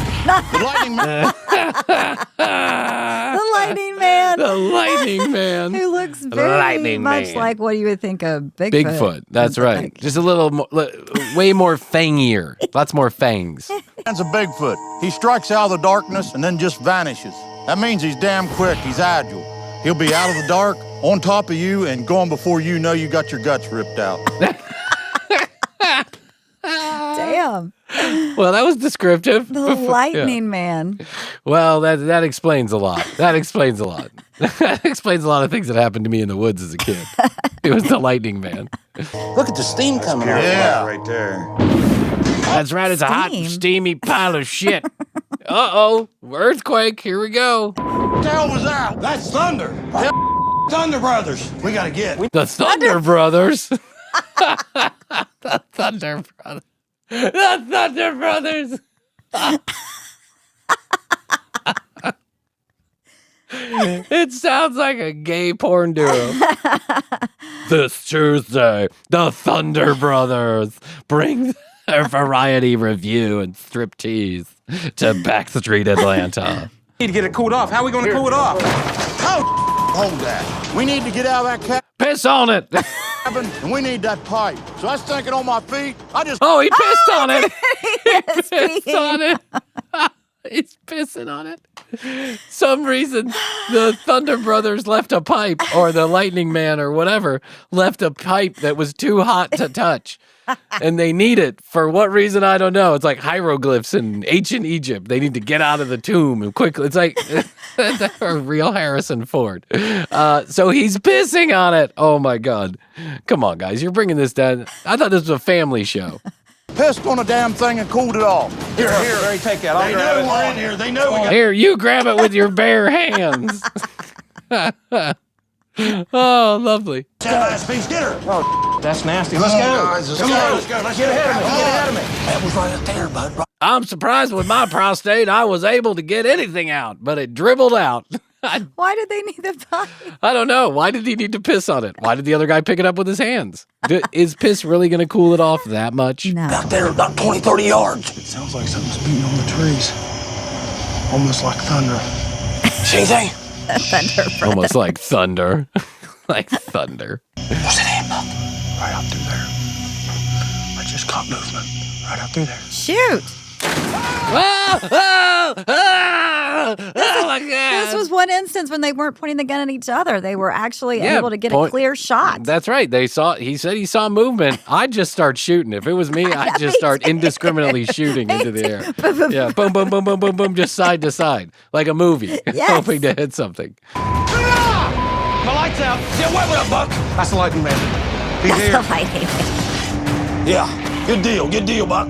The Lightning Man. The Lightning Man. The Lightning Man. Who looks very Lightning much Man. like what you would think of Bigfoot. Bigfoot. That's right. Like. Just a little more, way more fangier. Lots more fangs. Man's a Bigfoot. He strikes out of the darkness and then just vanishes. That means he's damn quick. He's agile. He'll be out of the dark, on top of you, and gone before you know you got your guts ripped out. Damn. Well, that was descriptive. The Lightning Man. Well, that explains a lot. That explains a lot. That explains a lot of things that happened to me in the woods as a kid. It was the Lightning Man. Look at the steam coming out. Yeah. Right there. That's right. It's a hot, Steam. steamy pile of shit. Uh-oh. Earthquake. Here we go. What the hell was that? That's thunder. Thunder Brothers. We gotta get. The Thunder Brothers. The Thunder Brothers. The Thunder Brothers. It sounds like a gay porn duo. This Tuesday, the Thunder Brothers bring their variety review and striptease to Backstreet Atlanta. Need to get it cooled off. How are we going to cool it off? Oh, hold that. We need to get out of that Piss on it. cabin, and we need that pipe. So I was thinking on my feet, I just... Oh, he pissed on it. Yes, He pissed on it. He's pissing on it. some reason the Thunder Brothers left a pipe, or the Lightning Man or whatever left a pipe that was too hot to touch. And they need it for what reason, I don't know. It's like hieroglyphs in ancient Egypt. They need to get out of the tomb and quickly. It's like a real Harrison Ford. So he's pissing on it. Oh my God. Come on, guys. You're bringing this down. I thought this was a family show. Pissed on a damn thing and cooled it off. Here, Larry, take that. They know we're in here. They know we got. Here, you grab it with your bare hands. Oh, lovely. That last piece, get her. Oh, that's nasty. Let's go. Guys, let's go. Let's Get ahead of me. Get ahead of me. That was right up there, bud. I'm surprised with my prostate I was able to get anything out, but it dribbled out. Why did they need the pipe? I don't know. Why did he need to piss on it? Why did the other guy pick it up with his hands? Is piss really going to cool it off that much? No. Out there, about 20, 30 yards. It sounds like something's beating on the trees. Almost like thunder. See anything? Thunder breath. Almost like thunder. Like thunder. What's that hand, Buck? Right out through there. I just caught movement. Right out through there. Shoot. Oh my God. This was one instance when they weren't pointing the gun at each other. They were actually able to get a clear shot. That's right. He said he saw movement. I'd just start shooting. If it was me, I'd just start indiscriminately shooting into the air. Yeah, boom, boom, boom, boom, boom, boom, just side to side, like a movie, hoping to hit something. My light's out. Yeah, what up, Buck? That's the Lightning Man. He's here. That's the lighting. Yeah, good deal, Buck.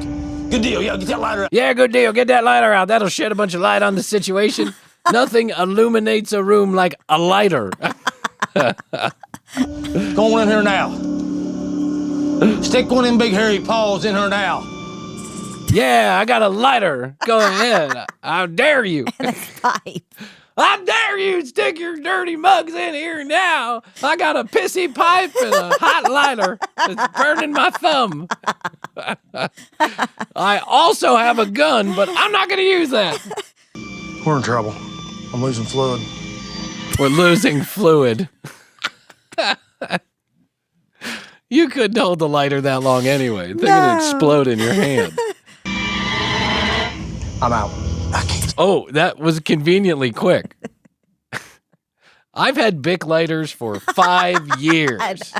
Good deal. Yeah, get that lighter out. Yeah, good deal. Get that lighter out. That'll shed a bunch of light on the situation. Nothing illuminates a room like a lighter. Go on in here now. Stick one of them big hairy paws in her now. Yeah, I got a lighter. Go ahead. I dare you. Pipe. I dare you stick your dirty mugs in here now. I got a pissy pipe and a hot lighter. It's burning my thumb. I also have a gun, but I'm not going to use that. We're in trouble. I'm losing fluid. We're losing fluid. You couldn't hold the lighter that long anyway. They're going to explode in your hand. I'm out. I can't. Oh, that was conveniently quick. I've had Bic lighters for 5 years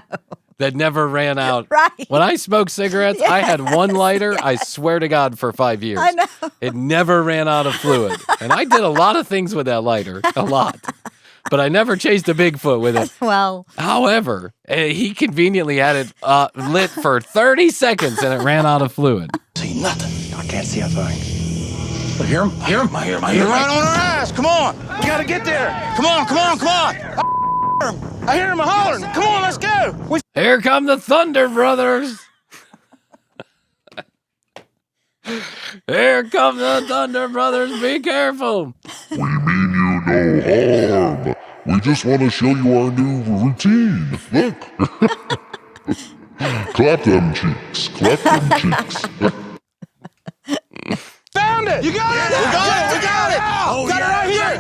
that never ran out. Right. When I smoked cigarettes, I had one lighter, I swear to God, for 5 years. I know. It never ran out of fluid. And I did a lot of things with that lighter, a lot. But I never chased a Bigfoot with it. Well. However, he conveniently had it lit for 30 seconds and it ran out of fluid. See nothing. I can't see a thing. But hear him? Hear him? I hear him. I hear You're him. right on our ass. Come on. We gotta get there. Come on, come on, come on. I hear him hollering. Come on, let's go. Here come the Thunder Brothers. Here come the Thunder Brothers. Be careful. We mean you no harm. We just want to show you our new routine. Look. Clap them cheeks. Clap them cheeks. Found it. You got it. We got it. Oh, Got it right here.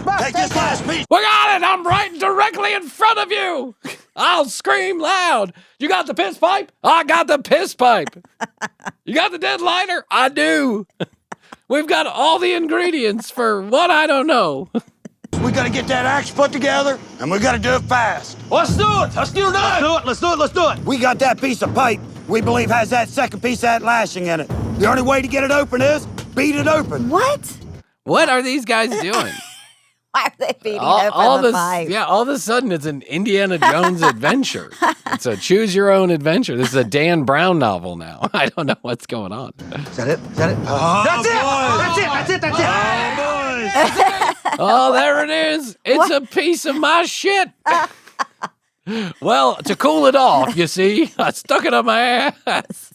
brother. Take this last piece. We got it. I'm right directly in front of you. I'll scream loud. You got the piss pipe? I got the piss pipe. You got the dead lighter? I do. We've got all the ingredients for what I don't know. We gotta get that axe put together, and we gotta do it fast. Let's do it. Let's do it. Let's do it. We got that piece of pipe we believe has that second piece of that lashing in it. The only way to get it open is beat it open. What? What are these guys doing? Why are they beating open the pipe? Yeah, all of a sudden it's an Indiana Jones adventure. It's a choose your own adventure. This is a Dan Brown novel now. I don't know what's going on. Is that it? Oh, That's it. Oh, there it is. It's a piece of my shit. Well, to cool it off, you see, I stuck it up my ass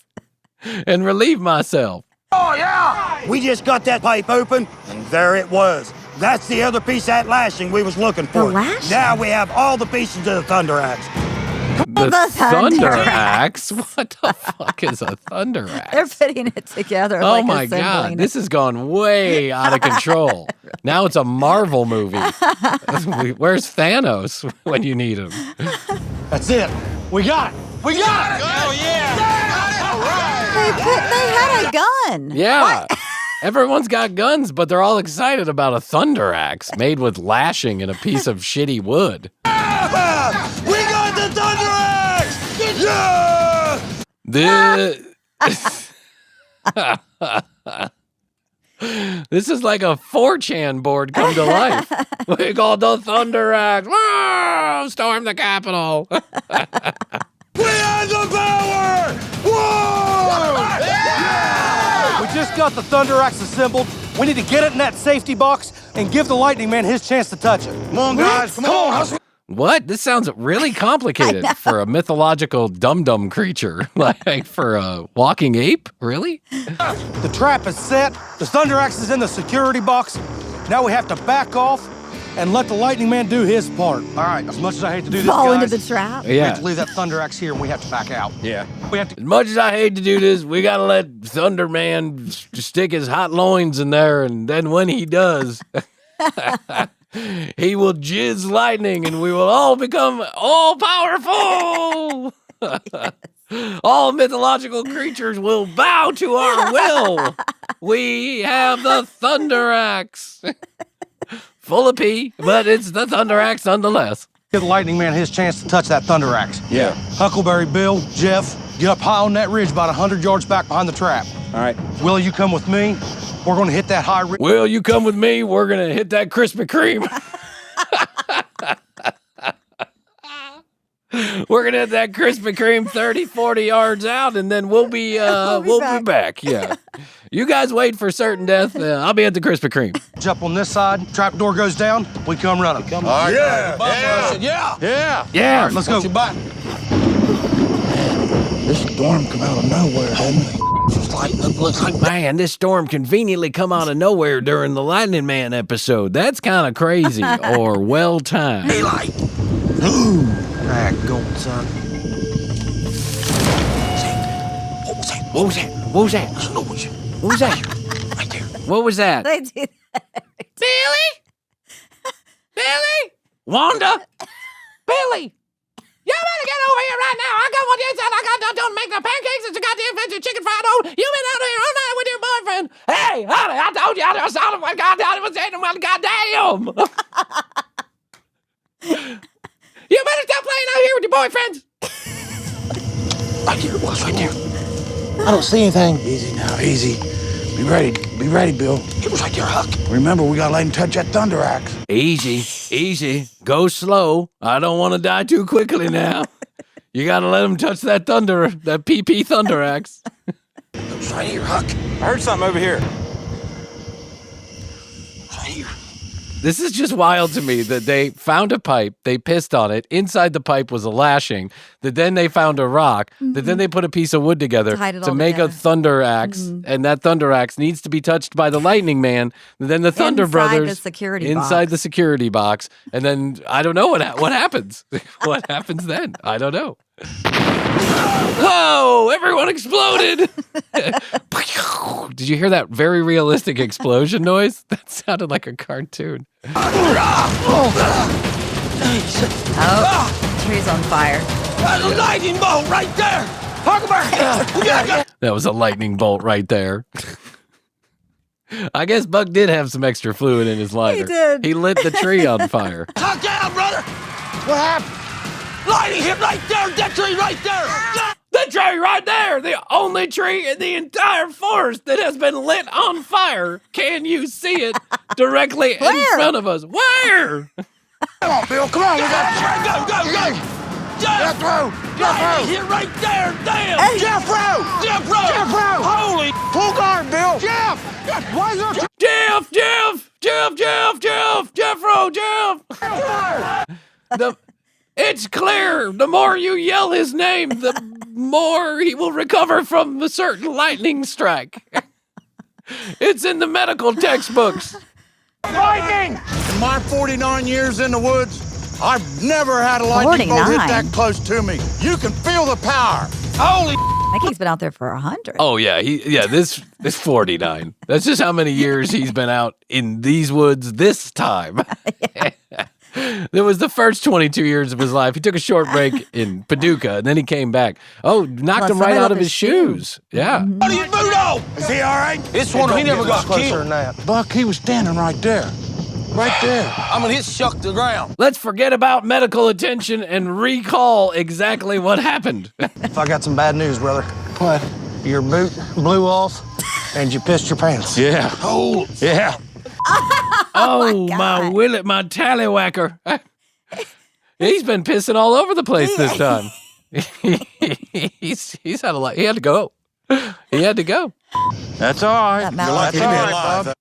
and relieved myself. Oh, yeah! We just got that pipe open, and there it was. That's the other piece of that lashing we was looking for. The lashing? Now we have all the pieces of the thunder axe. The thunder axe? What the fuck is a thunder axe? They're putting it together. Oh like my assembling God, it. this has gone way out of control. Now it's a Marvel movie. Where's Thanos when you need him? That's it. We got it. We got it. Oh, yeah. They had a gun. Yeah. Everyone's got guns, but they're all excited about a thunder axe made with lashing and a piece of shitty wood. We got the thunder axe! Yeah! This is like a 4chan board come to life. We got the thunder axe. Whoa! Storm the Capitol. We have the power! Whoa! Yeah! We just got the thunder axe assembled. We need to get it in that safety box and give the lightning man his chance to touch it. Come on, guys. Come on. What? This sounds really complicated for a mythological dum-dum creature. Like for a walking ape? Really? The trap is set. The thunder axe is in the security box. Now we have to back off and let the lightning man do his part. All right, as much as I hate to do this, Fall guys, into the trap. we have Yeah. to leave that thunder axe here and we have to back out. Yeah. We have to. As much as I hate to do this, we gotta let Thunder Man stick his hot loins in there, and then when he does, he will jizz lightning, and we will all become all powerful. All mythological creatures will bow to our will. We have the Thunder Axe. Full of pee, but it's the Thunder Axe nonetheless. Give the lightning man his chance to touch that thunder axe. Yeah. Huckleberry Bill, Jeff, get up high on that ridge about 100 yards back behind the trap. All right. Willie, you come with me. We're going to hit that high ridge. Will you come with me? We're gonna hit that Krispy Kreme. We're gonna hit that Krispy Kreme 30, 40 yards out, and then we'll be back. Yeah. You guys wait for certain death. I'll be at the Krispy Kreme. Up on this side, trap door goes down, we come running. All right. Yeah. Yeah. All right, let's go. This storm come out of nowhere, didn't it? Man, this storm conveniently come out of nowhere during the Lightning Man episode. That's kind of crazy or well timed. All right, go, son. What was that? What was that? What was that? Right there. What was that? They do that. Billy? Billy? Wanda? Billy? Y'all better get over here right now. I got what you said. I got done making the pancakes and you got the invented chicken fried oat. You've been out here all night with your boyfriend. Hey, honey, I told you I was out of my goddamn. You better stop playing out here with your boyfriends. Right there. It was right there. I don't see anything. Easy now. Easy. Be ready. Be ready, Bill. It was right there, Huck. Remember, we gotta let him touch that thunder axe. Easy. Go slow. I don't want to die too quickly now. You gotta let him touch that PP thunder axe. It was right here, Huck. I heard something over here. Right here. This is just wild to me that they found a pipe, they pissed on it. Inside the pipe was a lashing. That then they found a rock. That then they put a piece of wood together Tied it to all make a together. thunder axe, and that thunder axe needs to be touched by the Lightning Man. And then the Thunder Inside Brothers the security inside box. the security box, and then I don't know what happens. What happens then? I don't know. Whoa! Everyone exploded. Did you hear that very realistic explosion noise? That sounded like a cartoon. Oh, tree's on fire. A lightning bolt right there. Huckleberry. That was a lightning bolt right there. I guess Buck did have some extra fluid in his lighter. He did. He lit the tree on fire. Tuck down, brother. What happened? Lightning hit right there. That tree right there. The tree right there, the only tree in the entire forest that has been lit on fire. Can you see it directly in Where? front of us? Where? Come on, Bill. Come on. We got Go. Jeffro. Lightning hit right there. Damn. Jeffro. Jeffro. Holy. Full guard, Bill. Jeff. Why is there? Jeffro. It's clear. The more you yell his name, the more he will recover from a certain lightning strike. It's in the medical textbooks. Lightning. In my 49 years in the woods, I've never had a lightning bolt hit 49? that close to me. You can feel the power. Holy. I think he's been out there for 100. Oh yeah, this 49. That's just how many years he's been out in these woods this time. It was the first 22 years of his life. He took a short break in Paducah, and then he came back. Oh, knocked him right out of his shoes. Yeah. What are you, Budo? Is he all right? It's one he never got closer than that. Buck, he was standing right there. Right there. I mean, it shook the ground. Let's forget about medical attention and recall exactly what happened. I got some bad news, brother. What? Your boot blew off, and you pissed your pants. Yeah. Oh. Yeah. Oh, my Willet, my tallywhacker. He's been pissing all over the place this time. He's had a lot. He had to go. He had to go. That's all right. That You're mouth lucky is to be bad. alive.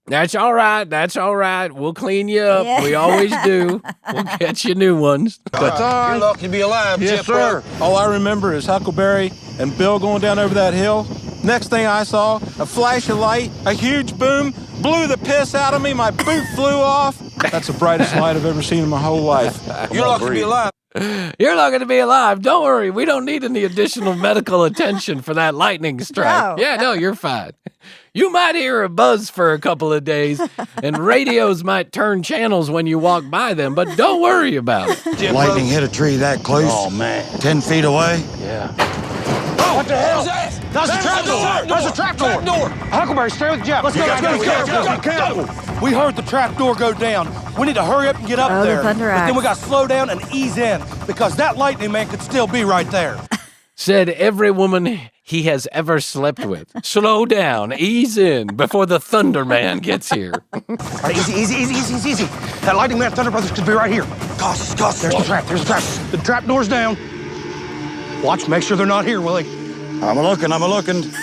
That's all right. That's all right. We'll clean you up. Yeah. We always do. We'll get you new ones. That's all right. You're lucky to be alive, Yes, Jeff, sir. brother. All I remember is Huckleberry and Bill going down over that hill. Next thing I saw, a flash of light, a huge boom, blew the piss out of me. My boot flew off. That's the brightest light I've ever seen in my whole life. You're lucky to be alive. You're lucky to be alive. Don't worry. We don't need any additional medical attention for that lightning strike. No. Yeah, no, you're fine. You might hear a buzz for a couple of days, and radios might turn channels when you walk by them, but don't worry about it. Lightning hit a tree that close. Oh, man. 10 feet away. Yeah. Oh, what the hell? That's a trapdoor. That's a trapdoor. Huckleberry, stay with Jeff. Let's go. We heard the trapdoor go down. We need to hurry up and get up Oh, the there. thunder But then axe. we got to slow down and ease in because that lightning man could still be right there. Said every woman he has ever slept with. Slow down, ease in before the Thunder Man gets here. All right, easy. That lightning man, Thunder Brothers, could be right here. Cautious. There's the trap. The trapdoor's down. Watch, make sure they're not here, Willie. I'm a-looking.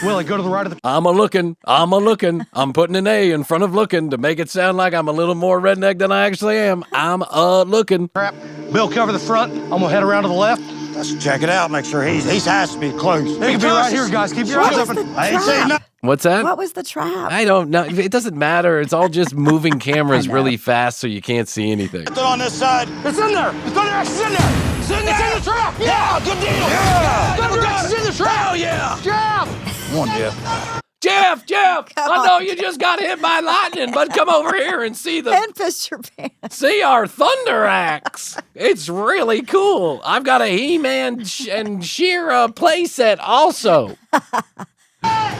Willie, go to the right of the... I'm a-looking. I'm putting an A in front of looking to make it sound like I'm a little more redneck than I actually am. I'm a-looking. trap. Bill, cover the front. I'm going to head around to the left. Let's check it out. Make sure he has to be close. He can be right here, guys. Keep your eyes What was open. the I ain't saying trap? nothing. What's that? What was the trap? I don't know. It doesn't matter. It's all just moving cameras really fast so you can't see anything. Put it on this side. It's in there. The Thunder Axe is in there. It's in the trap. Yeah, good deal. Yeah. Thunder Axe is in the trap. Hell yeah. Jeff. Come on, Jeff. Jeff! Come I know on, you just got hit by lightning, but come over here and see And pissed your pants. see our Thunder Axe. It's really cool. I've got a He-Man and She-Ra playset also.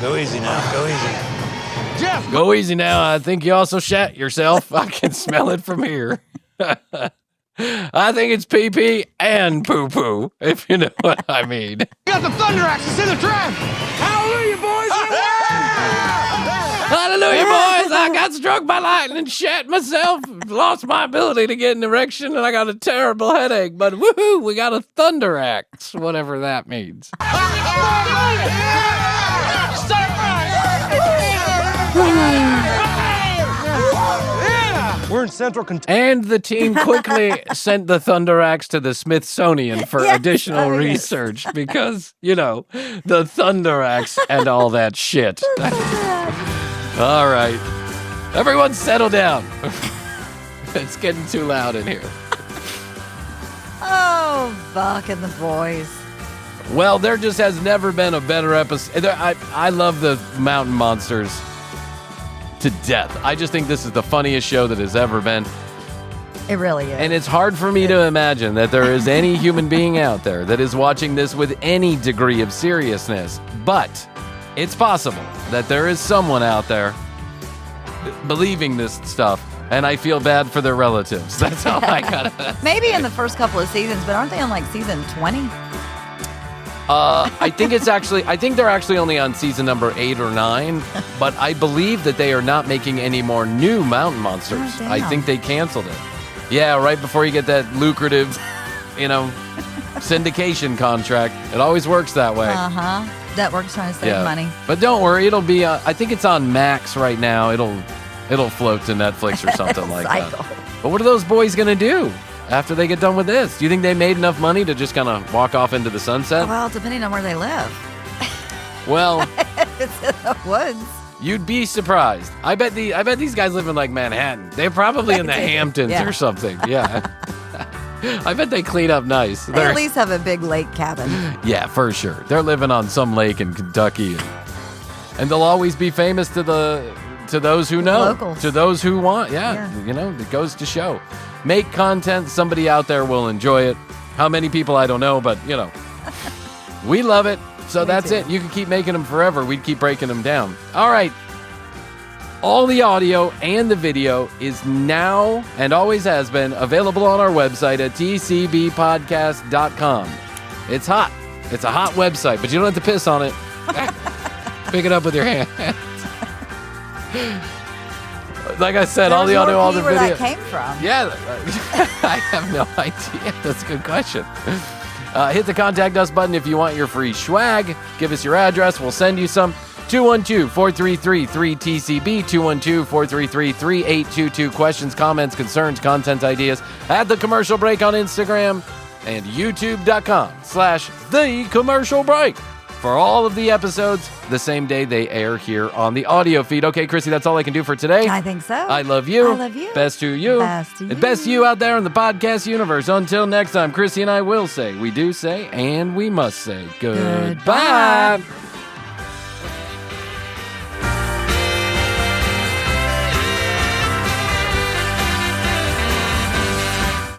Go easy now. Go easy. Jeff. Go easy now. I think you also shat yourself. I can smell it from here. I think it's pee-pee and poo-poo, if you know what I mean. You got the Thunder Axe. It's in the trap. Hallelujah, boys. Hallelujah, boys. I got struck by lightning, shat myself, lost my ability to get an erection, and I got a terrible headache. But woohoo, we got a Thunder Axe, whatever that means. We're in Central Kentucky. And the team quickly sent the Thunder Axe to the Smithsonian for Yes, additional oh, yes. research because, you know, the Thunder Axe and all that shit. All right. Everyone settle down. It's getting too loud in here. Oh, Buck and the boys. Well, there just has never been a better episode. I love the mountain monsters to death. I just think this is the funniest show that has ever been. It really is. And it's hard for me to imagine that there is any human being out there that is watching this with any degree of seriousness. But it's possible that there is someone out there believing this stuff, and I feel bad for their relatives. That's all I gotta. Maybe in the first couple of seasons, but aren't they on like season 20? I think they're actually only on season number 8 or 9, but I believe that they are not making any more new mountain monsters. Oh, damn. I think they canceled it. Yeah, right before you get that lucrative, syndication contract. It always works that way. Network's trying to save money. But don't worry, it'll be. I think it's on Max right now. It'll float to Netflix or something like that. But what are those boys gonna do after they get done with this? Do you think they made enough money to just kind of walk off into the sunset? Well, depending on where they live. Well, If it's in the woods. you'd be surprised. I bet these guys live in like Manhattan. They're probably in the Hamptons Yeah. or something. Yeah. I bet they clean up nice. They at least have a big lake cabin. Yeah, for sure. They're living on some lake in Kentucky, and they'll always be famous to those who know, Locals. to those who want. Yeah, Yeah. it goes to show. Make content. Somebody out there will enjoy it. How many people, I don't know, but, we love it. So that's it. You can keep making them forever. We'd keep breaking them down. All right. All the audio and the video is now, and always has been, available on our website at tcbpodcast.com. It's hot. It's a hot website, but you don't have to piss on it. Pick it up with your hand. Like I said, all the audio, all the video. Where that came from? Yeah, I have no idea. That's a good question. Hit the contact us button if you want your free swag. Give us your address. We'll send you some. 212-433-3TCB, 212-433-3822. Questions, comments, concerns, content ideas at The Commercial Break on Instagram and youtube.com/The Commercial Break for all of the episodes the same day they air here on the audio feed. Okay, Krissy, that's all I can do for today. I think so. I love you. I love you. Best to you. Best to you. And best to you out there in the podcast universe. Until next time, Krissy and I will say, we do say, and we must say, goodbye.